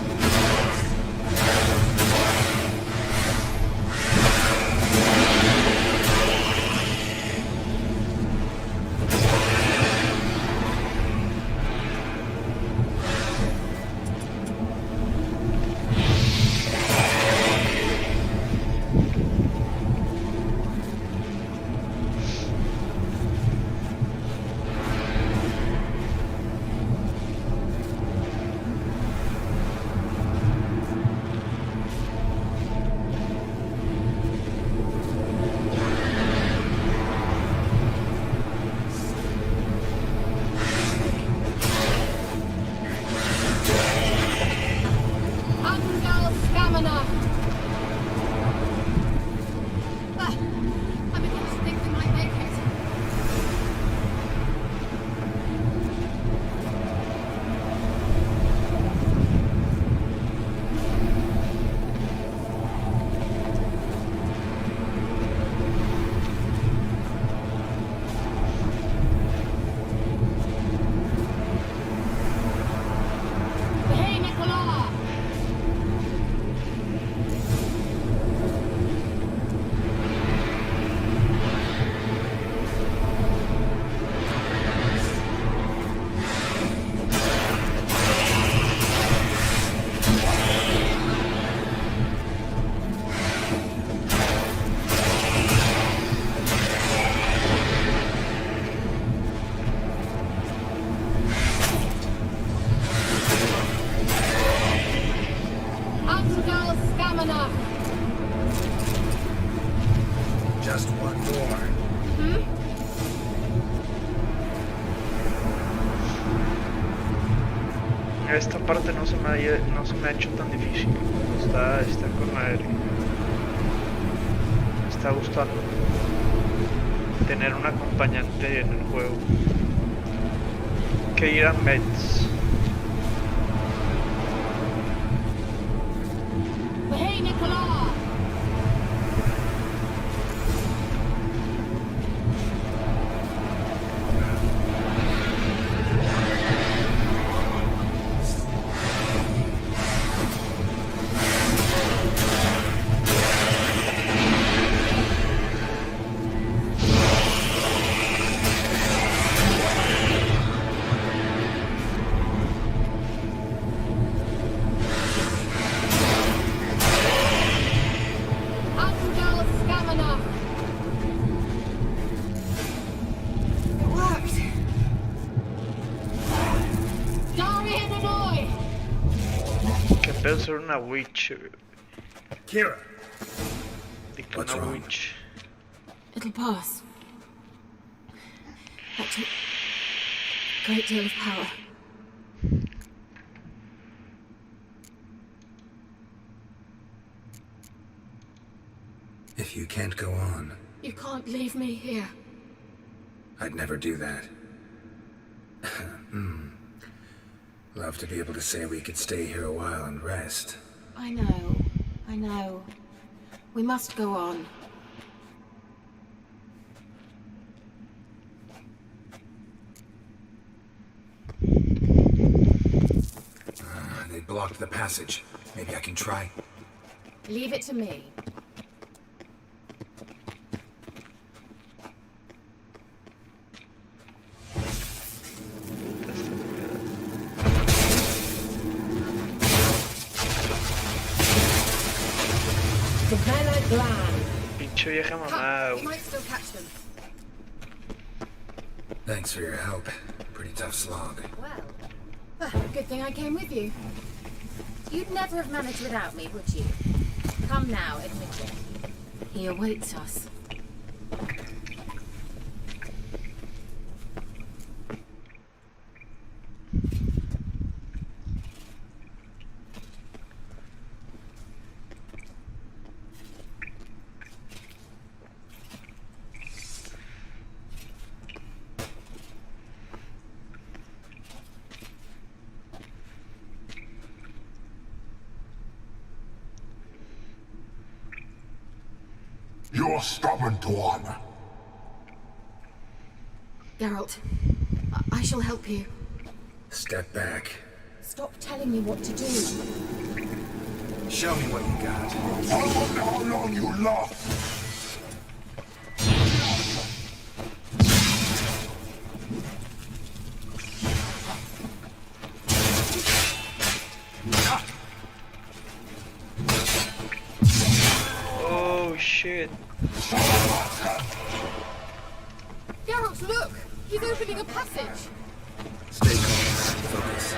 Just one more. Esta parte no se me ha hecho tan difícil. Está con madre. Me está gustando tener un acompañante en el juego. Que ir a Mets. Hey, Nicola! Debe ser una witch. Kira! Digo, What's una wrong? witch. It'll pass. That took a great deal of power. If you can't go on, You can't leave me here. I'd never do that. Love to be able to say we could stay here a while and rest. I know. We must go on. They blocked the passage. Maybe I can try. Leave it to me. Pinche vieja mamada, You güey. might still catch them. Thanks for your help. Pretty tough slog. Well, good thing I came with you. You'd never have managed without me, would you? Come now, admit it. He awaits us. You're stubborn, Tuan. Geralt, I shall help you. Step back. Stop telling me what to do. Show me what you got. I wonder how long you last. Oh shit. Geralt, look! He's opening a passage! Stay calm. Focus.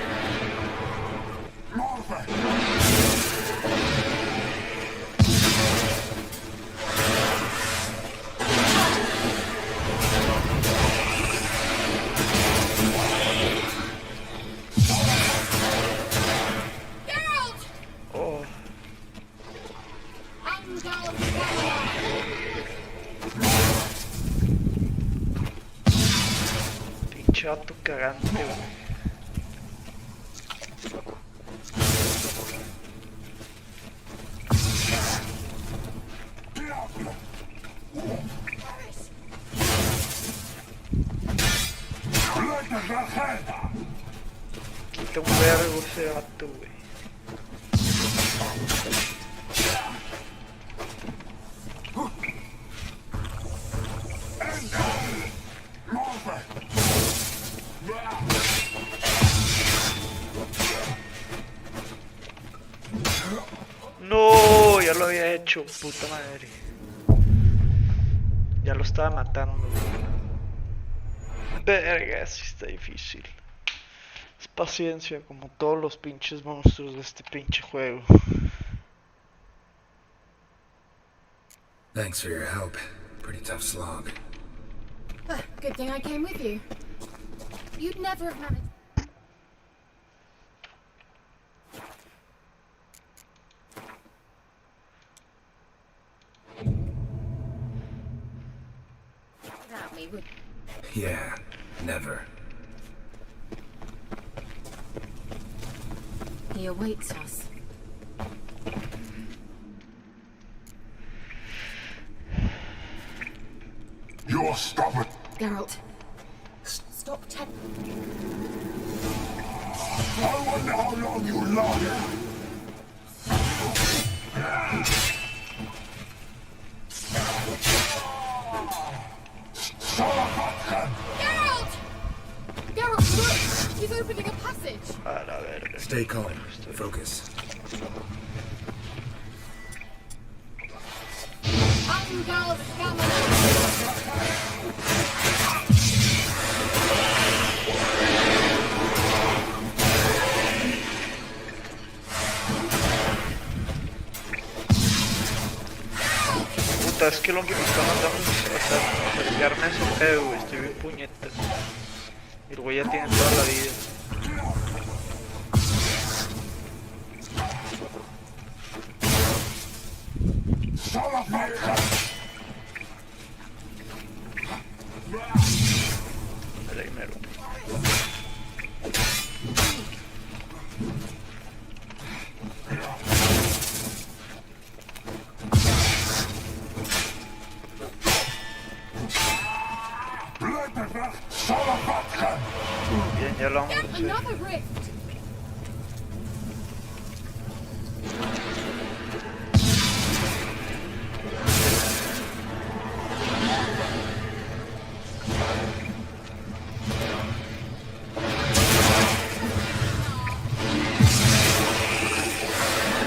Geralt! Oh. Pinche vato cagante, güey. Quita un vergo ese vato, güey. No, ya lo había hecho, puta madre. Ya lo estaba matando. Verga, sí está difícil. Es paciencia, como todos los pinches monstruos de este pinche juego. Thanks for your help. Pretty tough slog. Good thing I came with you. You'd never have managed. Without me, would Yeah, never. he awaits us? You're stubborn. Geralt, stop telling. I wonder how long you last. Geralt! Geralt, look! He's opening a passage! A la verga. Stay calm. Focus. Angal Scammon! Puta, es que lo que me está mandando es acercarme a ese pedo, güey. Estoy bien puñetas. Y el güey ya tiene toda la vida. Primero. Bien, ya lo vamos a hacer. Another rift!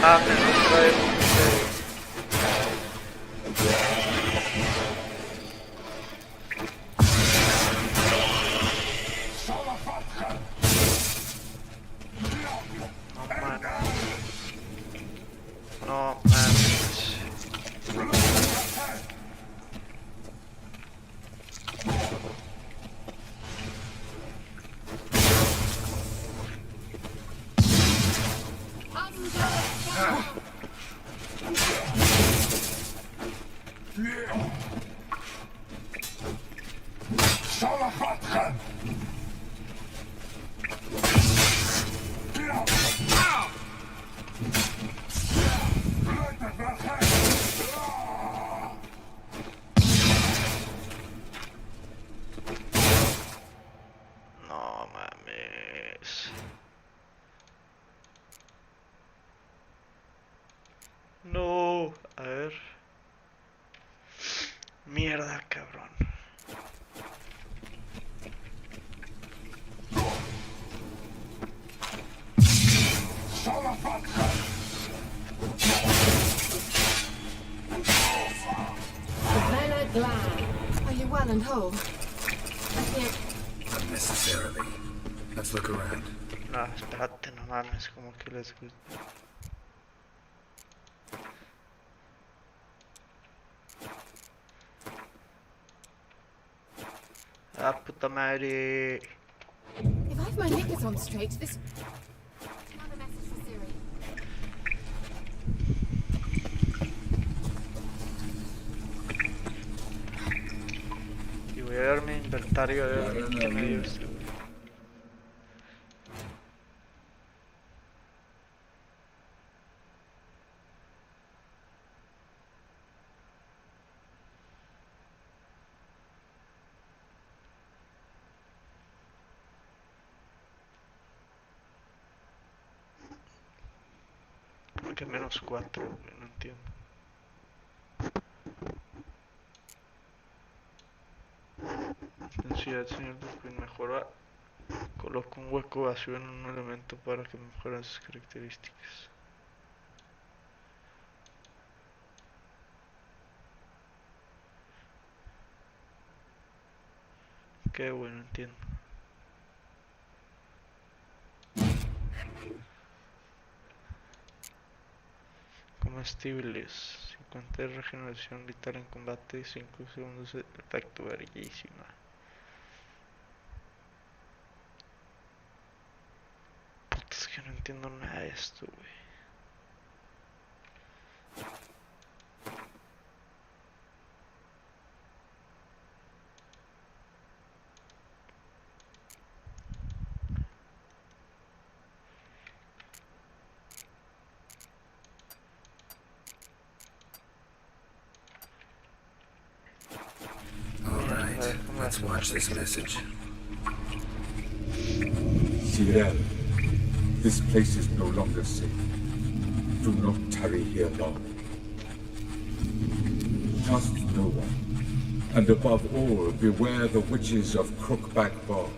Ah, me lo trae. No mames. No mames. No, a ver. Mierda, cabrón. Savannah Glad. Are you well and whole? I can't. Unnecessarily. Let's look around. No, espérate, no mames, como que les gusta. Ah, puta madre. If I've my knickers on straight, this. Another message for Siri. Y voy a ver mi inventario a ver qué me dio este, güey. ¿Por qué menos 4? No entiendo. Intensidad, señor Dupin, mejora. Coloca un hueco vacío en un elemento para que mejoren sus características. Qué bueno, entiendo. Comestibles. 50 de regeneración vital en combate, 5 segundos de efecto, verguísima. Puta, es que no entiendo nada de esto, güey. Alright, let's watch this message. Cyril, this place is no longer safe. Do not tarry here long. Trust no one. And above all, beware the witches of Crookback Bog.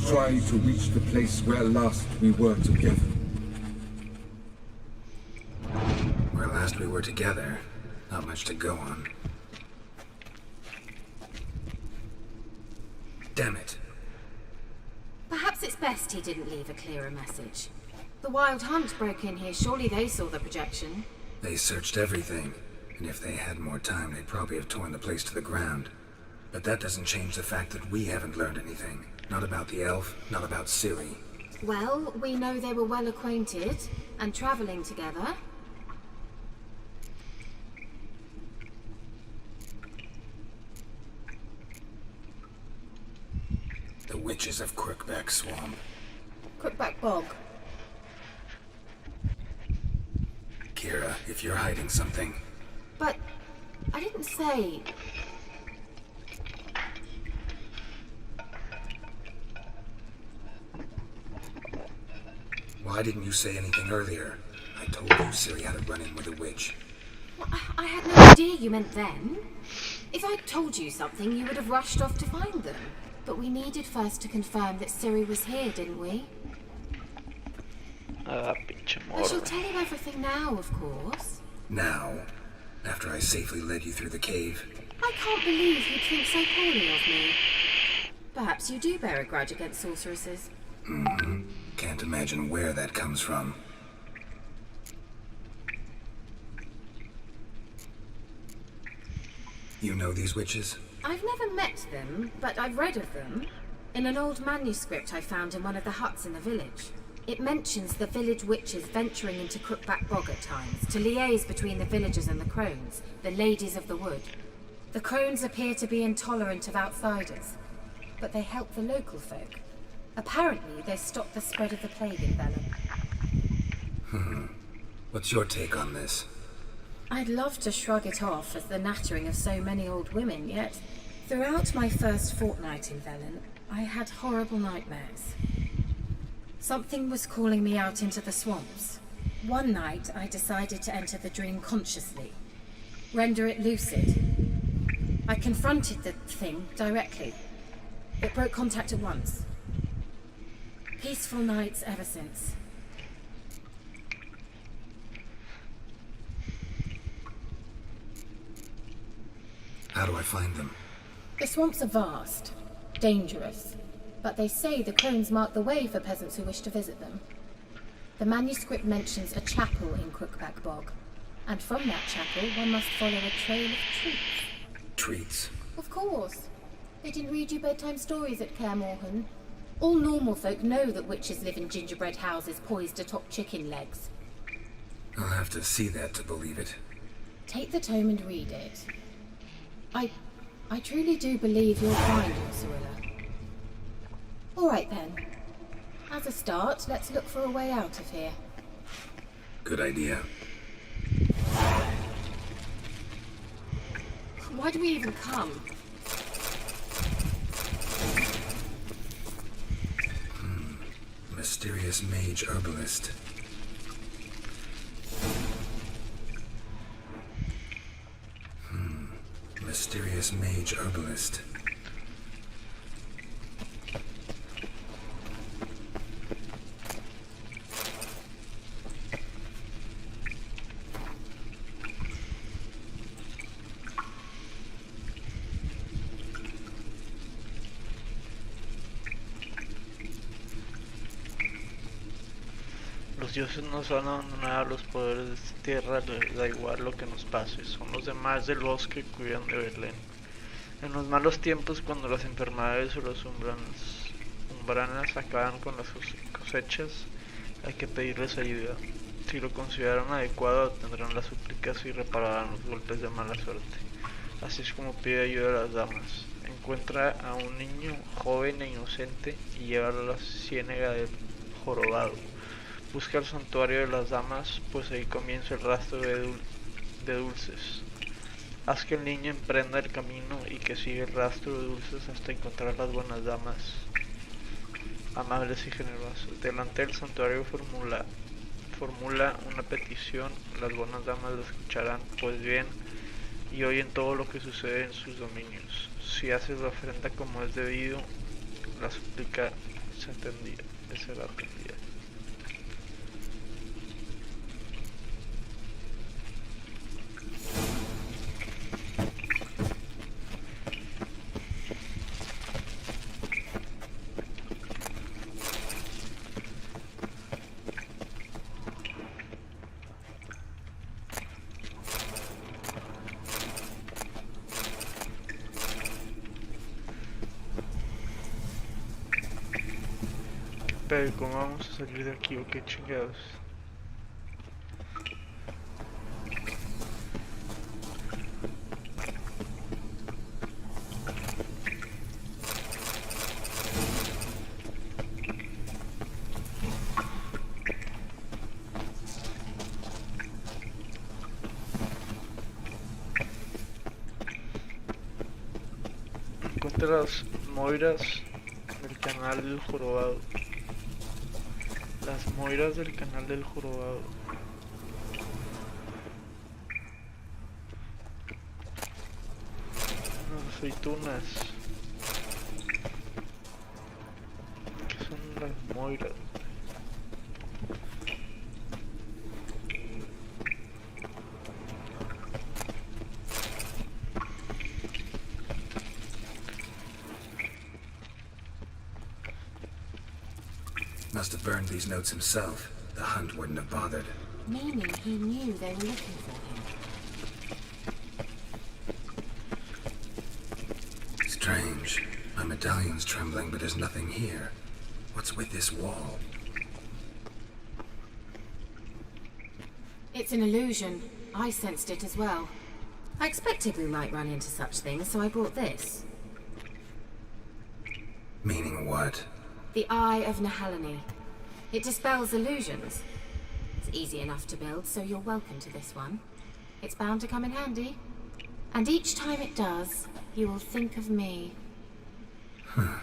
Try to reach the place where last we were together. Where last we were together, not much to go on. Damn it. Perhaps it's best he didn't leave a clearer message. The Wild Hunt broke in here. Surely they saw the projection. They searched everything, and if they had more time, they'd probably have torn the place to the ground. But that doesn't change the fact that we haven't learned anything. Not about the elf, not about Ciri. Well, we know they were well acquainted and travelling together. The witches of Crookback Swamp. Crookback Bog. Kira, if you're hiding something... But I didn't say... Why didn't you say anything earlier? I told you Ciri had a run-in with a witch. Well, I had no idea you meant then. If I'd told you something, you would have rushed off to find them. But we needed first to confirm that Ciri was here, didn't we? Pinche I morro. shall tell you everything now, of course. Now, after I safely led you through the cave. I can't believe you'd think so poorly of me. Perhaps you do bear a grudge against sorceresses. Mm-hmm. Can't imagine where that comes from. You know these witches? I've never met them, but I've read of them. In an old manuscript I found in one of the huts in the village. It mentions the village witches venturing into Crookback Bog at times to liaise between the villagers and the crones, the ladies of the wood. The crones appear to be intolerant of outsiders, but they help the local folk. Apparently, they stop the spread of the plague in Velen. What's your take on this? I'd love to shrug it off as the nattering of so many old women, yet throughout my first fortnight in Velen, I had horrible nightmares. Something was calling me out into the swamps. One night, I decided to enter the dream consciously, render it lucid. I confronted the thing directly. It broke contact at once. Peaceful nights ever since. How do I find them? The swamps are vast, dangerous, but they say the crones mark the way for peasants who wish to visit them. The manuscript mentions a chapel in Crookback Bog, and from that chapel one must follow a trail of treats. Treats? Of course. They didn't read you bedtime stories at Kaer Morhen. All normal folk know that witches live in gingerbread houses poised atop chicken legs. I'll have to see that to believe it. Take the tome and read it. I truly do believe you'll find Ursula. All right then. As a start, let's look for a way out of here. Good idea. Why do we even come? Mysterious mage herbalist. Mysterious mage herbalist. Los dioses nos van a abandonar a los poderes de esta tierra, les da igual lo que nos pase. Son los demás del bosque que cuidan de Belén. En los malos tiempos, cuando las enfermedades o los umbranas acaban con las cosechas, hay que pedirles ayuda. Si lo consideran adecuado, obtendrán las súplicas y repararán los golpes de mala suerte. Así es como pide ayuda a las damas. Encuentra a un niño joven e inocente y llévalo a la ciénaga del jorobado. Busca el santuario de las damas, pues ahí comienza el rastro de dulces. Haz que el niño emprenda el camino y que siga el rastro de dulces hasta encontrar las buenas damas, amables y generosas. Delante del santuario formula una petición, las buenas damas lo escucharán, pues bien, y oyen todo lo que sucede en sus dominios. Si haces la ofrenda como es debido, la súplica será atendida. Pero ¿cómo vamos a salir de aquí o qué chingados? Encuentra las moiras del canal del jorobado. Las moiras del canal del jorobado. Unas aceitunas. ¿Qué son las moiras? Must have burned these notes himself. The hunt wouldn't have bothered. Meaning he knew they were looking for him. Strange. My medallion's trembling, but there's nothing here. What's with this wall? It's an illusion. I sensed it as well. I expected we might run into such things, so I brought this. Meaning what? The Eye of Nehaleni. It dispels illusions. It's easy enough to build, so you're welcome to this one. It's bound to come in handy. And each time it does, you will think of me. Huh.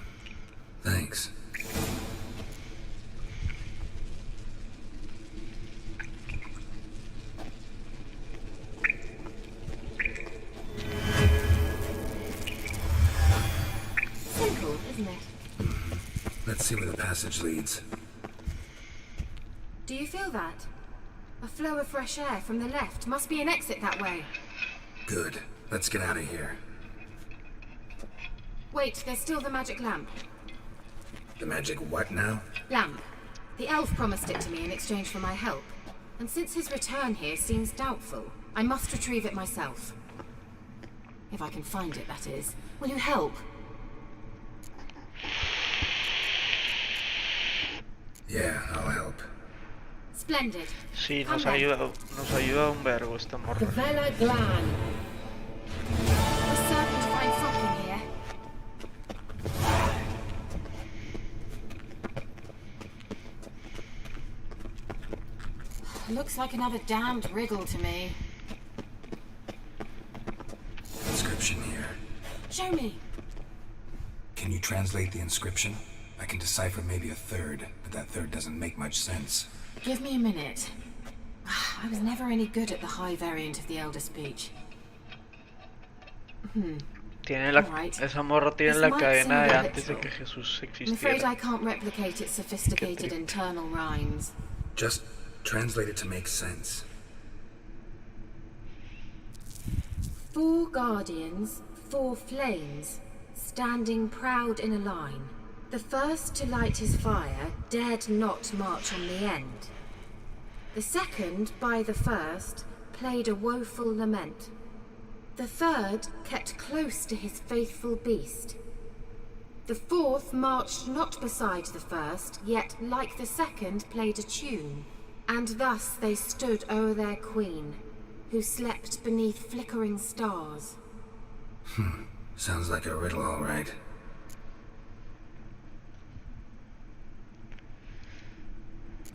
Thanks. Simple, isn't it? Let's see where the passage leads. Do you feel that? A flow of fresh air from the left. Must be an exit that way. Good. Let's get out of here. Wait, there's still the magic lamp. The magic what now? Lamp. The elf promised it to me in exchange for my help. And since his return here seems doubtful, I must retrieve it myself. If I can find it, that is. Will you help? Yeah, I'll help. Splendid. Sí, Come nos then. ayuda un verbo esta morra. Vela Glan. We're certain to find something here. Looks like another damned wriggle to me. Inscription here. Show me. Can you translate the inscription? I can decipher maybe a third, but that third doesn't make much sense. Give me a minute. I was never any good at the high variant of the Elder speech. Tiene la, Alright. esa morra tiene This la might cadena seem de a bit antes de literal. que Jesús I'm afraid I existiera. can't replicate its sophisticated internal rhymes. Just translate it to make sense. 4 guardians, 4 flames, standing proud in a line. The first to light his fire dared not march on the end. The second, by the first, played a woeful lament. The third kept close to his faithful beast. The fourth marched not beside the first, yet, like the second, played a tune. And thus they stood o'er their queen, who slept beneath flickering stars. Sounds like a riddle, all right.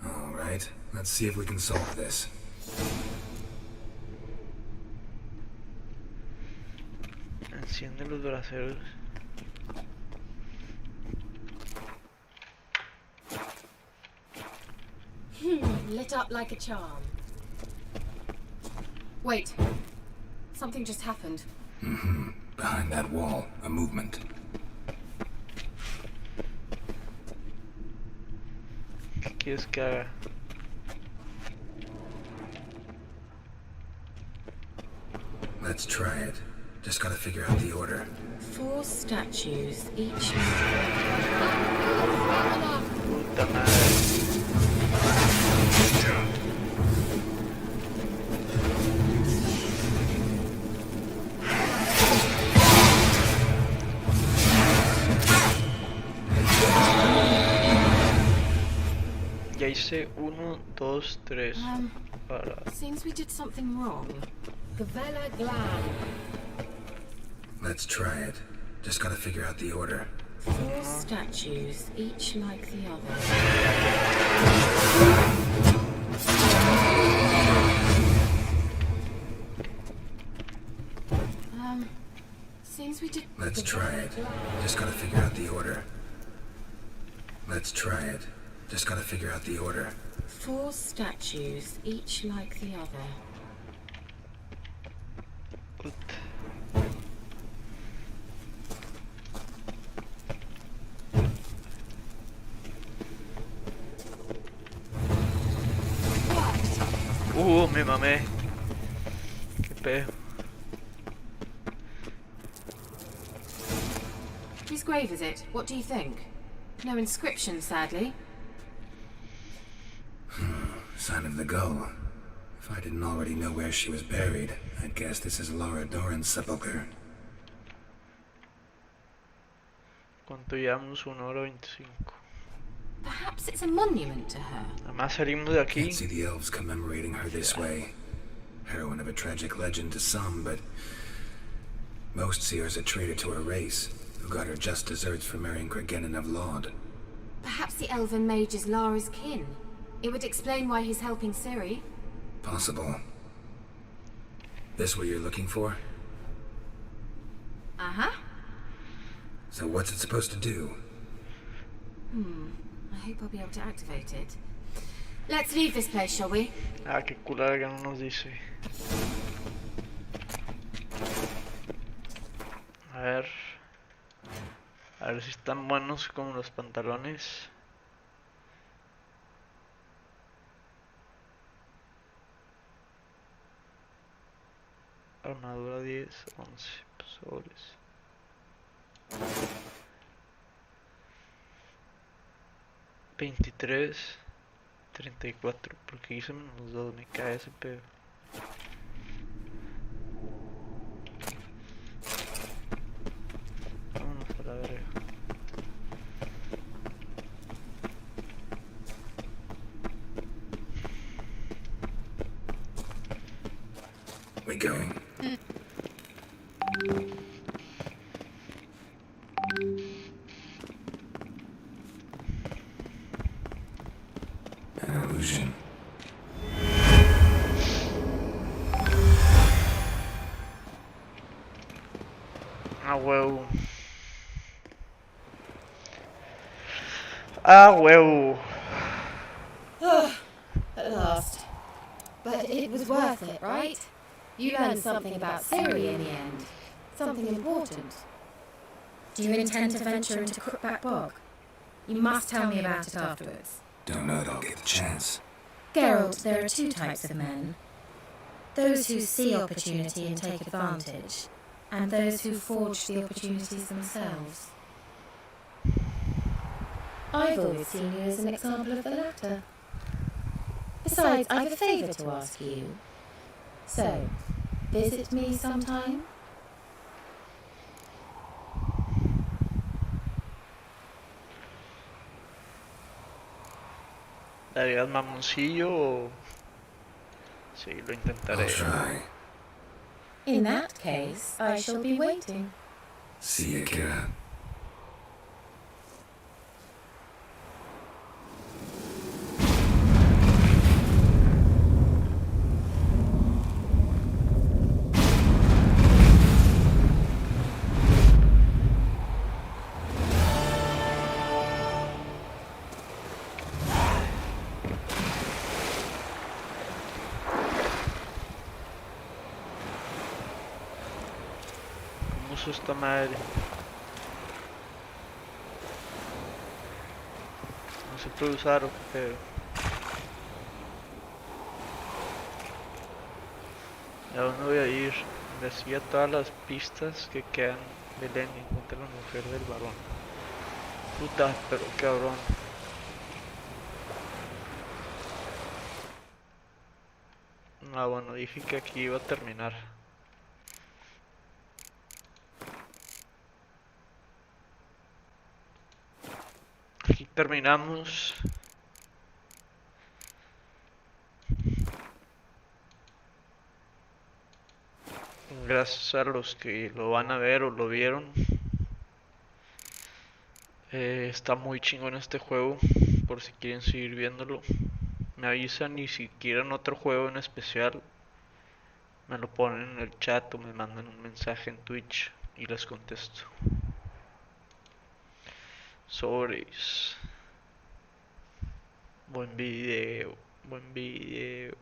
All right, let's see if we can solve this. Enciende los braseros. Lit up like a charm. Wait. Something just happened. Behind that wall, a movement. ¿Qué quieres que haga? Let's try it. Just gotta figure out the order. 4 statues, each... Puta madre. Ya hice 1, 2, 3. Para. Seems we did something wrong. Gavella Glam. Let's try it. Just gotta figure out the order. 4 statues, each like the other. Seems we did... Let's try it. Just gotta figure out the order. Let's try it. Just gotta figure out the order. 4 statues, each like the other. Gut. Me mamé. Qué pedo. Whose grave is it? What do you think? No inscription, sadly. Sign of the gull. If I didn't already know where she was buried, I'd guess this is Laura Doran's sepulcher. ¿Cuánto llevamos? 1:25. Perhaps it's a monument to her. Además salimos de aquí. Can't see the elves commemorating her this way. Heroine of a tragic legend to some, but most see her as a traitor to her race, who got her just deserts for marrying Cregennan of Laud. Perhaps the elven mage is Lara's kin. It would explain why he's helping Ciri. Possible. This what you're looking for? Uh-huh. So what's it supposed to do? I hope I'll be able to activate it. Let's leave this place, shall we? Ah, qué culada que no nos dice. A ver si están buenos como los pantalones. Armadura 10, 11 sobres. 23, 34, porque hice -2, me cae ese pedo. Vámonos a la verga. We going? An illusion. Ah, huevo. Ah, huevo. At last. But it was worth it, right? You learned something about Ciri in the end. Something important. Do you intend to venture into Crookback Bog? You must tell me about it afterwards. Don't know that I'll get the chance. Geralt, there are 2 types of men. Those who see opportunity and take advantage, and those who forge the opportunities themselves. I've always seen you as an example of the latter. Besides, I've a favour to ask you. So, visit me sometime? ¿Le harías mamoncillo o...? Sí, lo I'll intentaré. try. In that case, I shall be waiting. See you, Kira. ¿Cómo uso esta madre? No se puede usar o qué pedo. ¿A dónde voy a ir? Investiga todas las pistas que quedan de Lenny. Encuentra a la mujer del varón. Puta, pero cabrón. Ah, bueno, dije que aquí iba a terminar. Aquí terminamos. Gracias a los que lo van a ver o lo vieron. Está muy chingón este juego. Por si quieren seguir viéndolo. Me avisan y si quieren otro juego en especial, me lo ponen en el chat o me mandan un mensaje en Twitch y les contesto. Sobres. Buen video. Buen video.